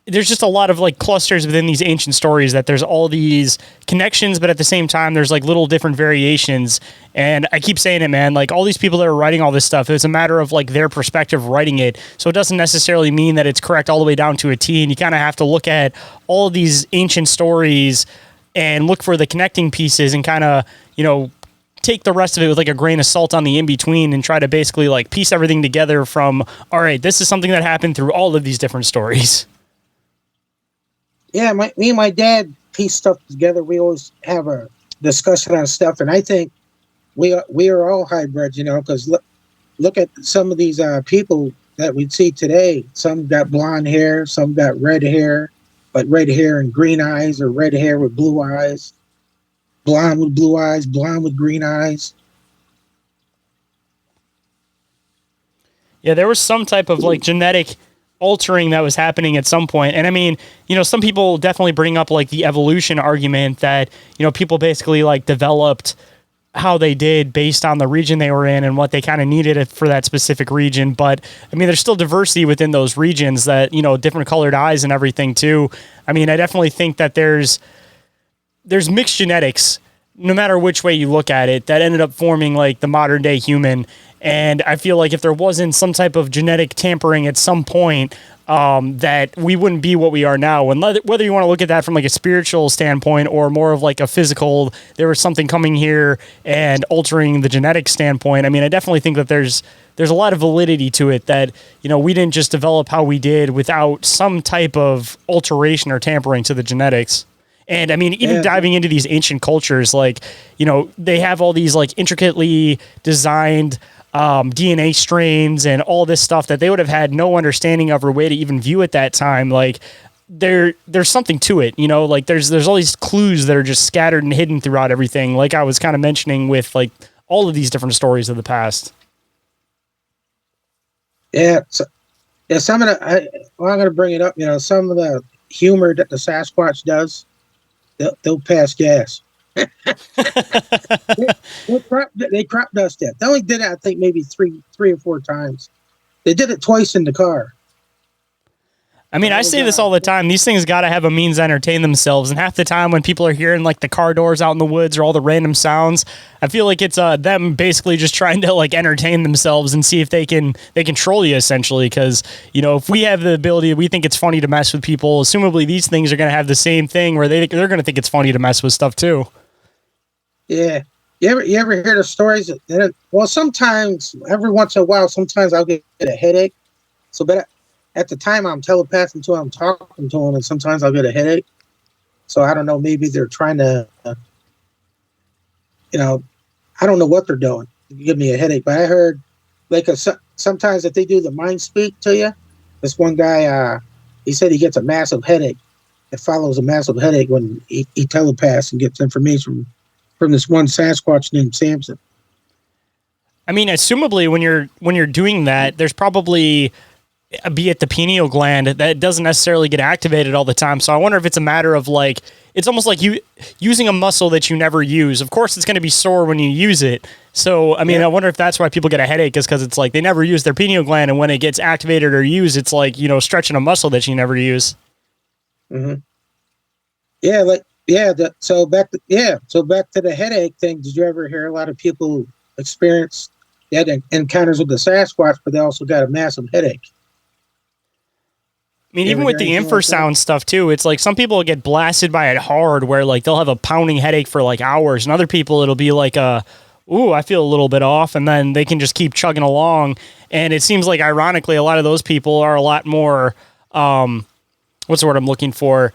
there's just a lot of like clusters within these ancient stories that there's all these connections, but at the same time, there's like little different variations. And I keep saying it, man, like all these people that are writing all this stuff, it's a matter of like their perspective writing it. So it doesn't necessarily mean that it's correct all the way down to a T. And you kind of have to look at all of these ancient stories and look for the connecting pieces and kind of, you know, take the rest of it with like a grain of salt on the in-between and try to basically like piece everything together from, all right, this is something that happened through all of these different stories. Yeah, me and my dad piece stuff together. We always have a discussion on stuff, and I think we are all hybrids, you know, because look at some of these people that we see today. Some got blonde hair, some got red hair, but red hair and green eyes, or red hair with blue eyes, blonde with blue eyes, blonde with green eyes. Yeah, there was some type of like genetic altering that was happening at some point. And I mean, you know, some people definitely bring up like the evolution argument that, you know, people basically like developed how they did based on the region they were in and what they kind of needed for that specific region. But I mean, there's still diversity within those regions that, you know, different colored eyes and everything too. I mean, I definitely think that there's mixed genetics, no matter which way you look at it, that ended up forming like the modern day human. And I feel like if there wasn't some type of genetic tampering at some point, that we wouldn't be what we are now. And whether you want to look at that from like a spiritual standpoint or more of like a physical, there was something coming here and altering the genetic standpoint. I mean, I definitely think that there's a lot of validity to it, that, you know, we didn't just develop how we did without some type of alteration or tampering to the genetics. And I mean, even diving into these ancient cultures, like, you know, they have all these like intricately designed DNA strains and all this stuff that they would have had no understanding of or way to even view at that time. Like there's something to it, you know, like there's all these clues that are just scattered and hidden throughout everything. Like I was kind of mentioning with like all of these different stories of the past. Yeah. So, yeah. Some of I'm going to bring it up, you know, some of the humor that the Sasquatch does, they'll pass gas. they crop dust it. They only did it, I think, maybe three or four times. They did it twice in the car. I mean, I say this all the time. These things got to have a means to entertain themselves. And half the time when people are hearing like the car doors out in the woods or all the random sounds, I feel like it's them basically just trying to like entertain themselves and see if they can troll you essentially. Because, you know, if we have the ability, we think it's funny to mess with people, assumably these things are going to have the same thing where they're going to think it's funny to mess with stuff too. Yeah. You ever hear the stories? Well, sometimes, every once in a while, sometimes I'll get a headache. So, but at the time I'm telepathing to him, I'm talking to him, and sometimes I'll get a headache. So I don't know, maybe they're trying to, you know, I don't know what they're doing to give me a headache. But I heard, like, sometimes if they do the mind speak to you, this one guy, he said he gets a massive headache. It follows a massive headache when he telepaths and gets information from this one Sasquatch named Samson. I mean, assumably when you're doing that, there's probably, be it the pineal gland, that doesn't necessarily get activated all the time. So I wonder if it's a matter of like, it's almost like you using a muscle that you never use. Of course, it's going to be sore when you use it. So, I mean, I wonder if that's why people get a headache, is because it's like they never use their pineal gland. And when it gets activated or used, it's like, you know, stretching a muscle that you never use. Mm-hmm. Yeah. So back to the headache thing. Did you ever hear a lot of people experience that encounters with the Sasquatch, but they also got a massive headache? I mean, even with the infrasound stuff too, it's like some people get blasted by it hard where like they'll have a pounding headache for like hours, and other people it'll be like I feel a little bit off, and then they can just keep chugging along. And it seems like ironically a lot of those people are a lot more what's the word I'm looking for?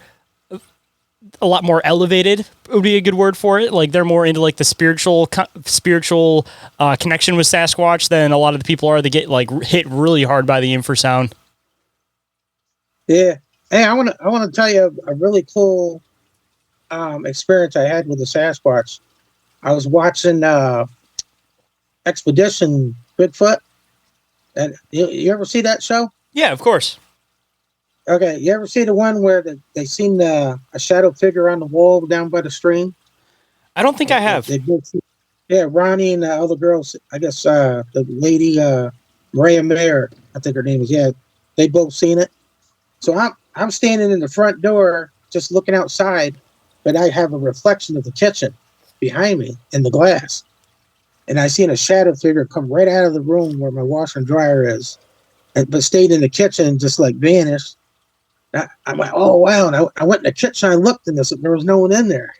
A lot more elevated would be a good word for it. Like they're more into like the spiritual connection with Sasquatch than a lot of the people are that get like hit really hard by the infrasound. Yeah. Hey, I want to tell you a really cool experience I had with the Sasquatch. I was watching Expedition Bigfoot, and you ever see that show? Yeah, of course. Okay, you ever see the one where they seen a shadow figure on the wall down by the stream? I don't think I have. Ronnie and the other girls. I guess the lady Maria Mayer, I think her name is. Yeah, they both seen it. So I'm standing in the front door, just looking outside, but I have a reflection of the kitchen behind me in the glass, and I seen a shadow figure come right out of the room where my washer and dryer is, but stayed in the kitchen and just like vanished. I'm like, oh wow! And I went in the kitchen, I looked, and there was no one in there.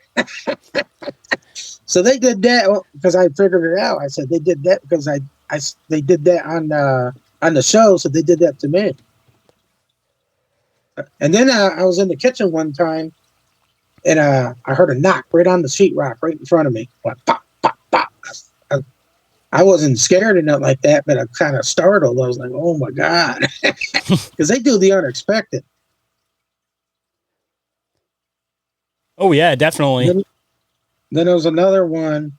So they did that because I figured it out. I said they did that because they did that on the show, so they did that to me. And then I was in the kitchen one time, and I heard a knock right on the sheetrock right in front of me. Like, pop, pop, pop. I wasn't scared or nothing like that, but I kind of startled. I was like, oh my God. Because they do the unexpected. Oh, yeah, definitely. Then there was another one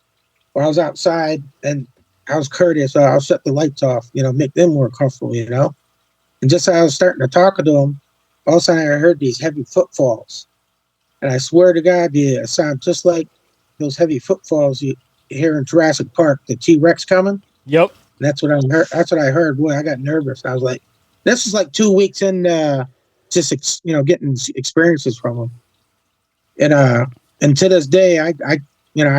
where I was outside, and I was courteous, so I'll shut the lights off, make them more comfortable, And just as I was starting to talk to them, all of a sudden I heard these heavy footfalls. And I swear to God, it sounded just like those heavy footfalls you hear in Jurassic Park, the T-Rex coming. Yep. And that's what I heard. That's what I heard. Boy, I got nervous. I was like, this is like 2 weeks in, just, getting experiences from them. And to this day, I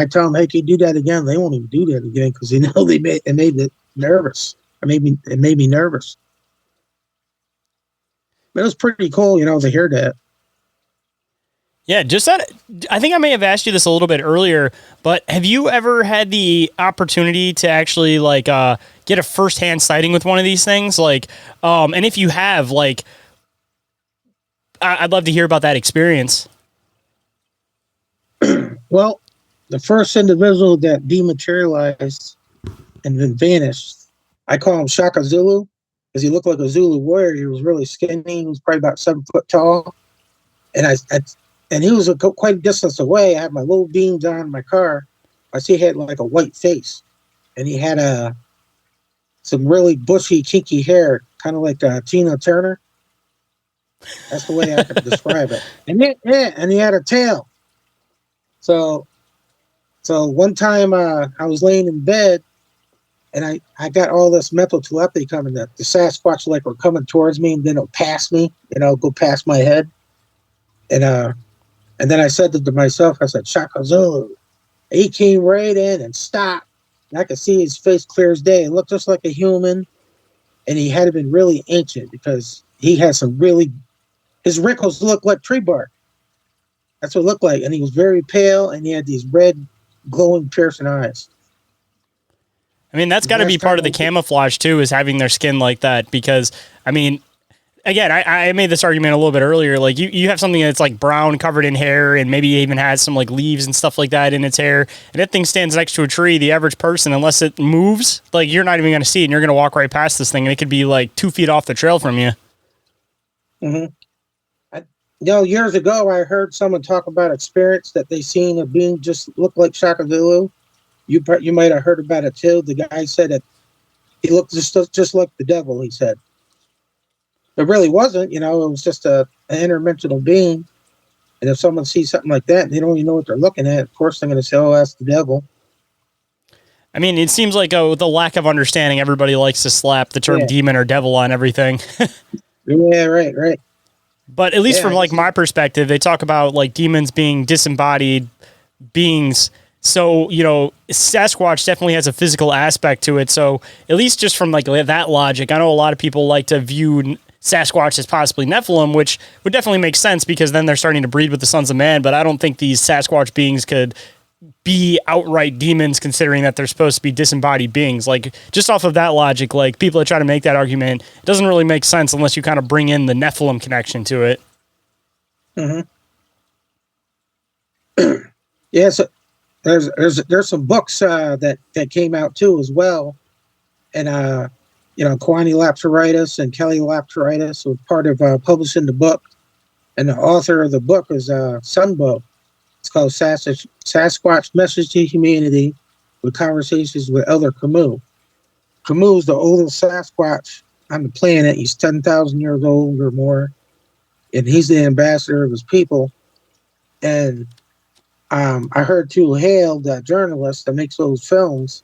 tell them, hey, can you do that again? They won't even do that again because it made it nervous. It made me nervous. But it was pretty cool, to hear that. Yeah, just that. I think I may have asked you this a little bit earlier, but have you ever had the opportunity to actually get a firsthand sighting with one of these things? And if you have, I'd love to hear about that experience. Well, the first individual that dematerialized and then vanished, I call him Shaka Zulu because he looked like a Zulu warrior. He was really skinny. He was probably about 7 foot tall. And and he was quite a distance away. I had my little beams on in my car. I see he had like a white face. And he had some really bushy, kinky hair, kind of like Tina Turner. That's the way I could describe it. And he had a tail. So one time I was laying in bed, and I got all this mental telepathy coming that the Sasquatch like were coming towards me, and then it'll pass me, go past my head, and and then I said to myself, I said, Shaka Zulu. He came right in and stopped. And I could see his face clear as day. It looked just like a human, and he had been really ancient because he had some really, his wrinkles looked like tree bark. That's what it looked like, and he was very pale, and he had these red, glowing, piercing eyes. I mean, that's got to be part of the camouflage too, is having their skin like that. Because, I mean, again, I made this argument a little bit earlier. Like, you have something that's like brown, covered in hair, and maybe even has some like leaves and stuff like that in its hair, and that thing stands next to a tree. The average person, unless it moves, like, you're not even going to see it, and you're going to walk right past this thing, and it could be like 2 feet off the trail from you. Years ago, I heard someone talk about experience that they seen a being just look like Shaka Zulu. You might have heard about it too. The guy said that he looked just like the devil. He said it really wasn't. It was just an interdimensional being. And if someone sees something like that, and they don't even know what they're looking at, of course they're going to say, "Oh, that's the devil." I mean, it seems like with a lack of understanding, everybody likes to slap the term demon or devil on everything. Yeah, right. But at least from like my perspective, they talk about like demons being disembodied beings. So, Sasquatch definitely has a physical aspect to it. So at least just from like that logic, I know a lot of people like to view Sasquatch as possibly Nephilim, which would definitely make sense because then they're starting to breed with the sons of man. But I don't think these Sasquatch beings could be outright demons, considering that they're supposed to be disembodied beings. Like, just off of that logic, like, people that try to make that argument, it doesn't really make sense unless you kind of bring in the Nephilim connection to it. Yeah, so there's some books that came out too as well, and Kwani Lapteritis and Kelly Lapteritis were part of publishing the book, and the author of the book is Sunbow. It's called Sasquatch Message to Humanity with Conversations with Elder Camus. Camus is the oldest Sasquatch on the planet. He's 10,000 years old or more, and he's the ambassador of his people. And I heard too, Hale, the journalist that makes those films,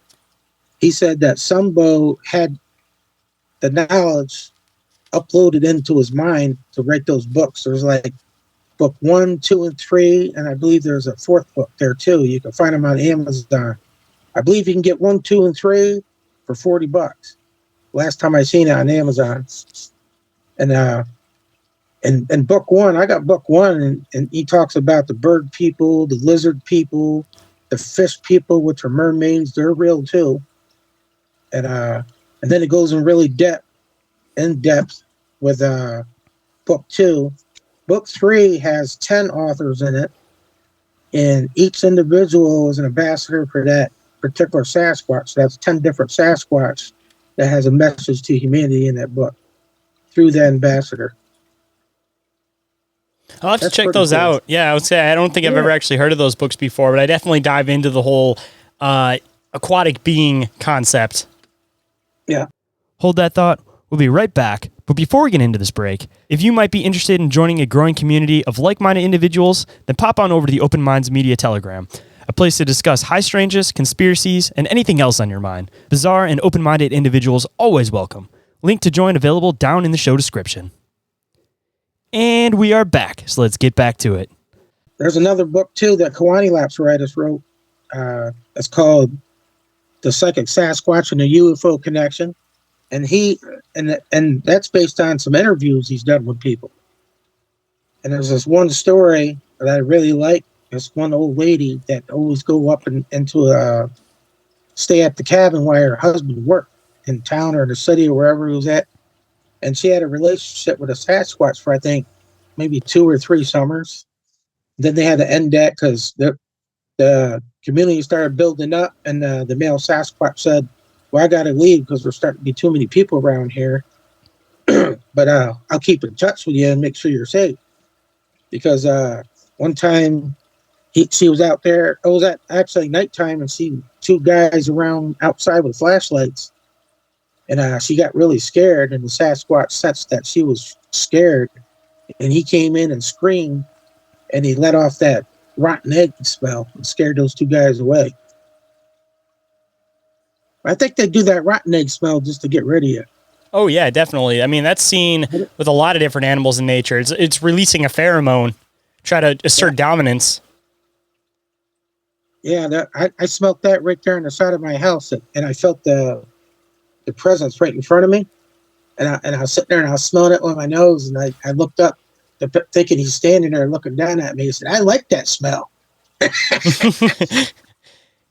he said that Sunbow had the knowledge uploaded into his mind to write those books. There's like book 1, 2, and 3, and I believe there's a 4th book there too. You can find them on Amazon. I believe you can get 1, 2, and 3 for $40. Last time I seen it on Amazon. And book 1, I got book 1, and he talks about the bird people, the lizard people, the fish people, which are mermaids. They're real too. And then it goes in really in depth with book 2. Book 3 has 10 authors in it, and each individual is an ambassador for that particular Sasquatch. So that's 10 different Sasquatch that has a message to humanity in that book through the ambassador. I'll have to check those out. Yeah, I would say I don't think I've ever actually heard of those books before, but I definitely dive into the whole aquatic being concept. Yeah. Hold that thought. We'll be right back. But before we get into this break, if you might be interested in joining a growing community of like-minded individuals, then pop on over to the Open Minds Media Telegram, a place to discuss high strangeness, conspiracies, and anything else on your mind. Bizarre and open-minded individuals always welcome. Link to join available down in the show description. And we are back, so let's get back to it. There's another book, too, that Kwani Lapteritis wrote. It's called The Psychic Sasquatch and the UFO Connection. And that's based on some interviews he's done with people. And there's this one story that I really like. This one old lady that always go up into stay at the cabin while her husband worked in town or in the city or wherever he was at. And she had a relationship with a Sasquatch for, I think, maybe 2 or 3 summers. Then they had to end that because the community started building up, and the male Sasquatch said, "Well, I got to leave because we're starting to be too many people around here. But I'll keep in touch with you and make sure you're safe." Because one time she was out there, it was at actually nighttime, and see 2 guys around outside with flashlights. And she got really scared, and the Sasquatch sensed that she was scared, and he came in and screamed, and he let off that rotten egg spell and scared those 2 guys away. I think they do that rotten egg smell just to get rid of you. Oh yeah, definitely. I mean, that's seen with a lot of different animals in nature. It's releasing a pheromone, try to assert dominance. Yeah, I smelled that right there on the side of my house, and I felt the presence right in front of me, and I was sitting there and I was smelling it with my nose, and I looked up, thinking he's standing there looking down at me. He said, "I like that smell."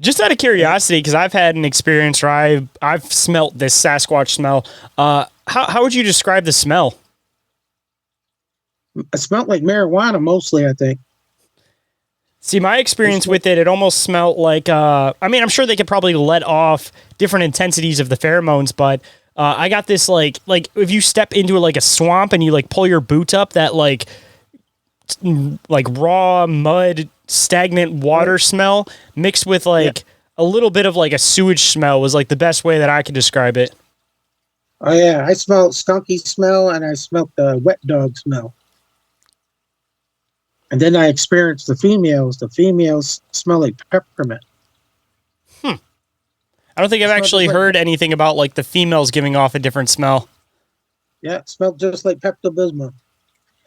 Just out of curiosity, because I've had an experience where I've smelt this Sasquatch smell. How would you describe the smell? It smelled like marijuana mostly, I think. See, my experience with it almost smelled like, I mean, I'm sure they could probably let off different intensities of the pheromones, but I got this, like if you step into like a swamp and you like pull your boot up, that like raw mud, stagnant water smell mixed with like a little bit of like a sewage smell was like the best way that I could describe it. Oh yeah, I smelled skunky smell, and I smelled the wet dog smell. And then I experienced the females. The females smell like peppermint. I don't think I've actually heard anything about like the females giving off a different smell. Yeah, it smelled just like Pepto-Bismol.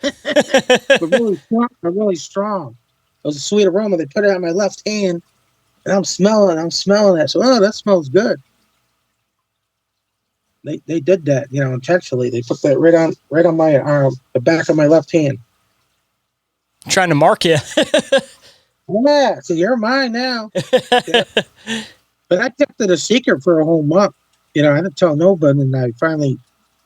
But really strong. It was a sweet aroma. They put it on my left hand, and I'm smelling that. So, that smells good. They did that, intentionally. They put that right on my arm, the back of my left hand. Trying to mark you. Yeah, so you're mine now. Yeah. But I kept it a secret for a whole month. I didn't tell nobody, and I finally,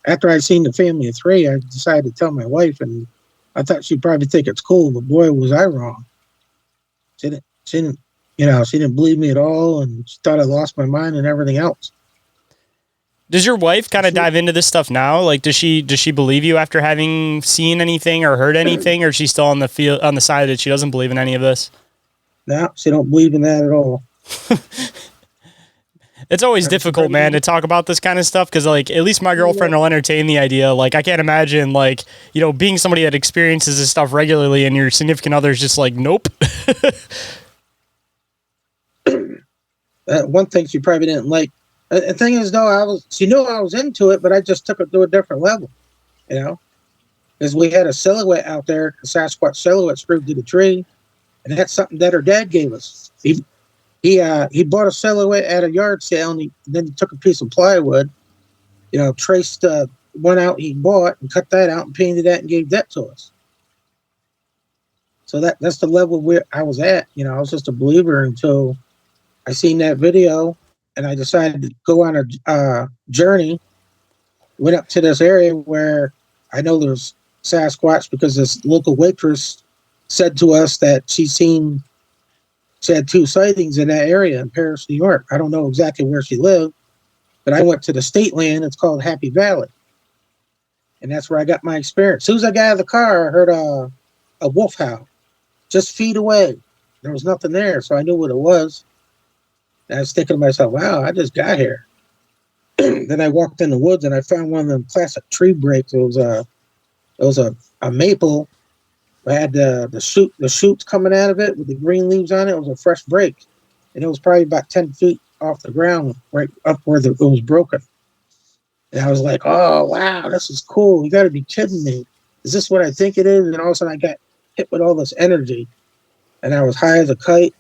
after I seen the family of 3, I decided to tell my wife, and I thought she'd probably think it's cool, but boy, was I wrong. She didn't believe me at all, and she thought I lost my mind and everything else. Does your wife kind of dive into this stuff now? Like, does she believe you after having seen anything or heard anything, or is she still on the side that she doesn't believe in any of this? No, she don't believe in that at all. It's always difficult, man, to talk about this kind of stuff because, like, at least my girlfriend will entertain the idea. Like, I can't imagine, like, being somebody that experiences this stuff regularly and your significant other is just like, nope. One thing she probably didn't like. The thing is, though, she knew I was into it, but I just took it to a different level, because we had a silhouette out there, a Sasquatch silhouette screwed to the tree, and that's something that her dad gave us. He bought a silhouette at a yard sale, and then he took a piece of plywood, traced one out he bought and cut that out and painted that and gave that to us. So that's the level where I was at. I was just a believer until I seen that video, and I decided to go on a journey. Went up to this area where I know there's Sasquatch because this local waitress said to us that she had 2 sightings in that area in Paris, New York. I don't know exactly where she lived, but I went to the state land. It's called Happy Valley. And that's where I got my experience. As soon as I got out of the car, I heard a wolf howl just feet away. There was nothing there, so I knew what it was. And I was thinking to myself, wow, I just got here. Then I walked in the woods and I found one of them classic tree breaks. It was a maple. I had the shoots coming out of it with the green leaves on it. It was a fresh break, and it was probably about 10 feet off the ground, right up where it was broken. And I was like, "Oh wow, this is cool! You got to be kidding me! Is this what I think it is?" And all of a sudden, I got hit with all this energy, and I was high as a kite,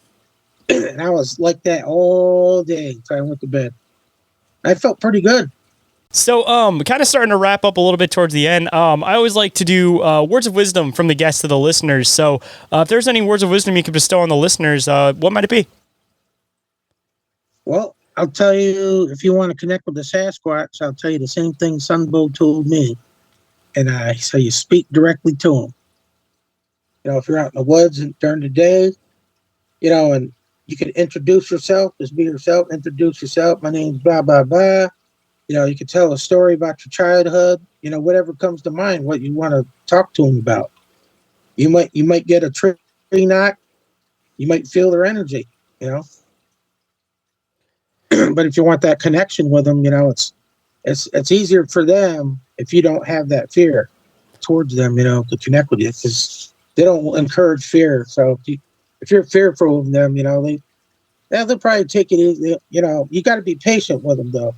and I was like that all day until I went to bed. I felt pretty good. So, kind of starting to wrap up a little bit towards the end. I always like to do words of wisdom from the guests to the listeners. So, if there's any words of wisdom you could bestow on the listeners, what might it be? Well, I'll tell you, if you want to connect with the Sasquatch, I'll tell you the same thing Sunbo told me. And so you speak directly to him. If you're out in the woods and during the day, and you can introduce yourself, just be yourself, introduce yourself. My name's blah, blah, blah. You can tell a story about your childhood, whatever comes to mind, what you want to talk to them about. You might get a tree knock. You might feel their energy, But if you want that connection with them, it's easier for them if you don't have that fear towards them, to connect with you, because they don't encourage fear. So if you're fearful of them, they They'll probably take it easy. You know, you got to be patient with them, though.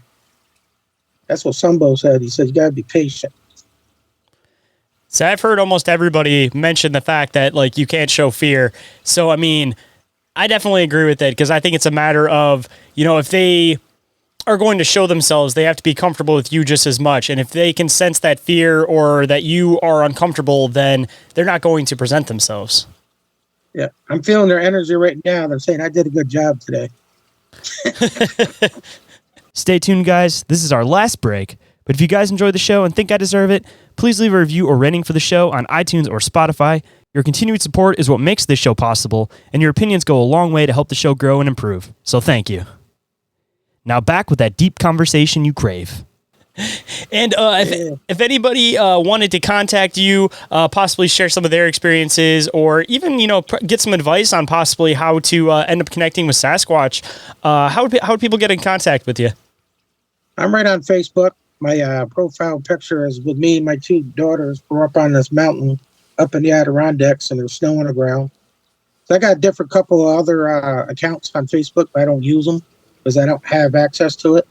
That's what Sumbo said. He said you got to be patient. So I've heard almost everybody mention the fact that, like, you can't show fear. So, I mean, I definitely agree with it because I think it's a matter of, you know, if they are going to show themselves, they have to be comfortable with you just as much. And if they can sense that fear or that you are uncomfortable, then they're not going to present themselves. Yeah, I'm feeling their energy right now. They're saying I did a good job today. Stay tuned, guys. This is our last break. But if you guys enjoy the show and think I deserve it, please leave a review or rating for the show on iTunes or Spotify. Your continued support is what makes this show possible, and your opinions go a long way to help the show grow and improve. So thank you. Now back with that deep conversation you crave. And if anybody wanted to contact you, possibly share some of their experiences, or even, you know, get some advice on possibly how to end up connecting with Sasquatch, how would people get in contact with you? I'm right on Facebook. My profile picture is with me and my two daughters. We're up on this mountain up in the Adirondacks, and there's snow on the ground. So I got a different couple of other accounts on Facebook, but I don't use them because I don't have access to it.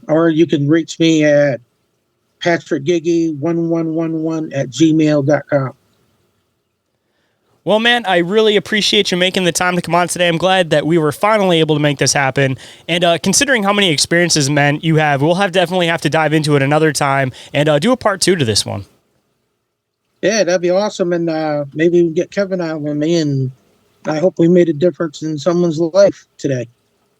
Or you can reach me at Patrick Giggey 1111 at gmail.com. Well, man, I really appreciate you making the time to come on today. I'm glad that we were finally able to make this happen. And considering how many experiences, man, you have, we'll definitely have to dive into it another time and do a part 2 to this one. Yeah, that'd be awesome. And maybe we can get Kevin on with me, and I hope we made a difference in someone's life today.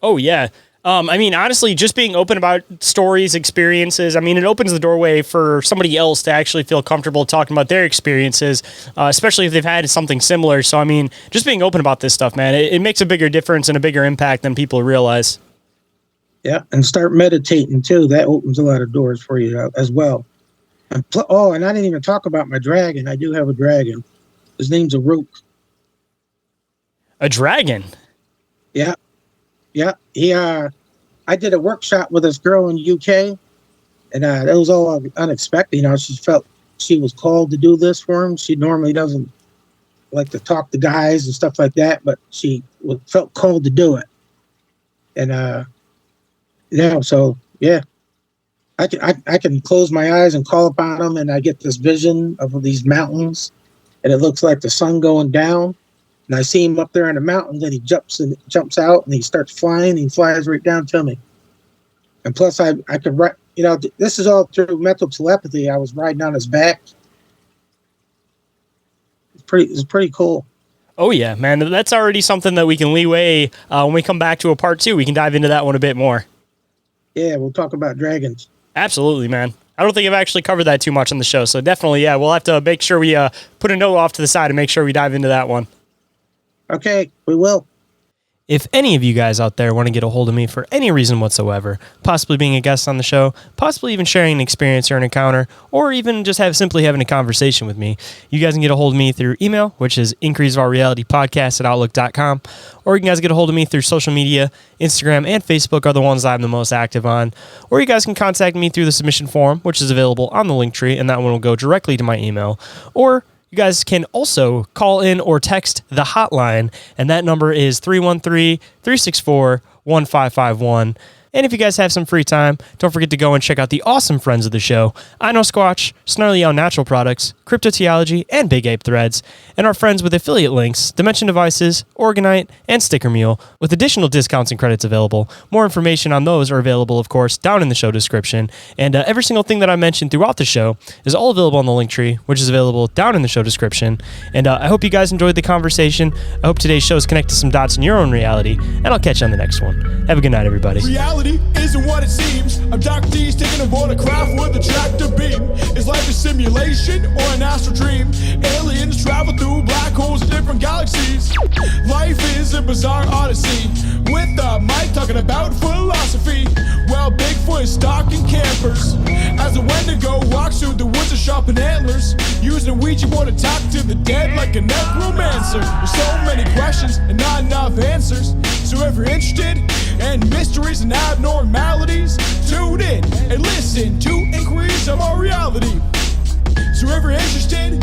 Oh, yeah. I mean, honestly, just being open about stories, experiences, I mean, it opens the doorway for somebody else to actually feel comfortable talking about their experiences, especially if they've had something similar. So, I mean, just being open about this stuff, man, it makes a bigger difference and a bigger impact than people realize. Yeah, and start meditating, too. That opens a lot of doors for you as well. And and I didn't even talk about my dragon. I do have a dragon. His name's Arook. A dragon? Yeah. Yeah, I did a workshop with this girl in the UK, and it was all unexpected. You know, she felt she was called to do this for him. She normally doesn't like to talk to guys and stuff like that, but she felt called to do it. And so yeah, I can close my eyes and call upon him, and I get this vision of these mountains, and it looks like the sun going down. And I see him up there on the mountain, then he jumps out, and he starts flying, and he flies right down to me. And plus, I could write, you know, this is all through mental telepathy. I was riding on his back. It's pretty cool. Oh, yeah, man. That's already something that we can leeway when we come back to a part 2. We can dive into that one a bit more. Yeah, we'll talk about dragons. Absolutely, man. I don't think I've actually covered that too much on the show. So definitely, yeah, we'll have to make sure we put a note off to the side and make sure we dive into that one. Okay, we will. If any of you guys out there want to get a hold of me for any reason whatsoever, possibly being a guest on the show, possibly even sharing an experience or an encounter, or even just simply having a conversation with me, you guys can get a hold of me through email, which is increaseourrealitypodcast@outlook.com, or you can guys get a hold of me through social media. Instagram and Facebook are the ones I'm the most active on, or you guys can contact me through the submission form, which is available on the link tree, and that one will go directly to my email, or you guys can also call in or text the hotline, and that number is 313-364-1551. And if you guys have some free time, don't forget to go and check out the awesome friends of the show, I Know Squatch, Snarly Owl Natural Products, Cryptotheology, and Big Ape Threads, and our friends with affiliate links, Dimension Devices, Oregon-ite, and Sticker Mule, with additional discounts and credits available. More information on those are available, of course, down in the show description, and every single thing that I mentioned throughout the show is all available on the link tree, which is available down in the show description. And I hope you guys enjoyed the conversation. I hope today's shows connect to some dots in your own reality, and I'll catch you on the next one. Have a good night, everybody. Reality isn't what it seems. I'm Dr. D's taking aboard a craft with a tractor beam. Is life a simulation or an astral dream? Aliens travel through black holes in different galaxies. Life is a bizarre odyssey with a mic talking about philosophy. Well, Bigfoot is stalking campers as a Wendigo walks through the woods of sharpened antlers, using a Ouija board to talk to the dead like a necromancer. There's so many questions and not enough answers. So if you're interested in mysteries and abnormalities, tune in and listen to Inquiries of Our Reality. So if you're interested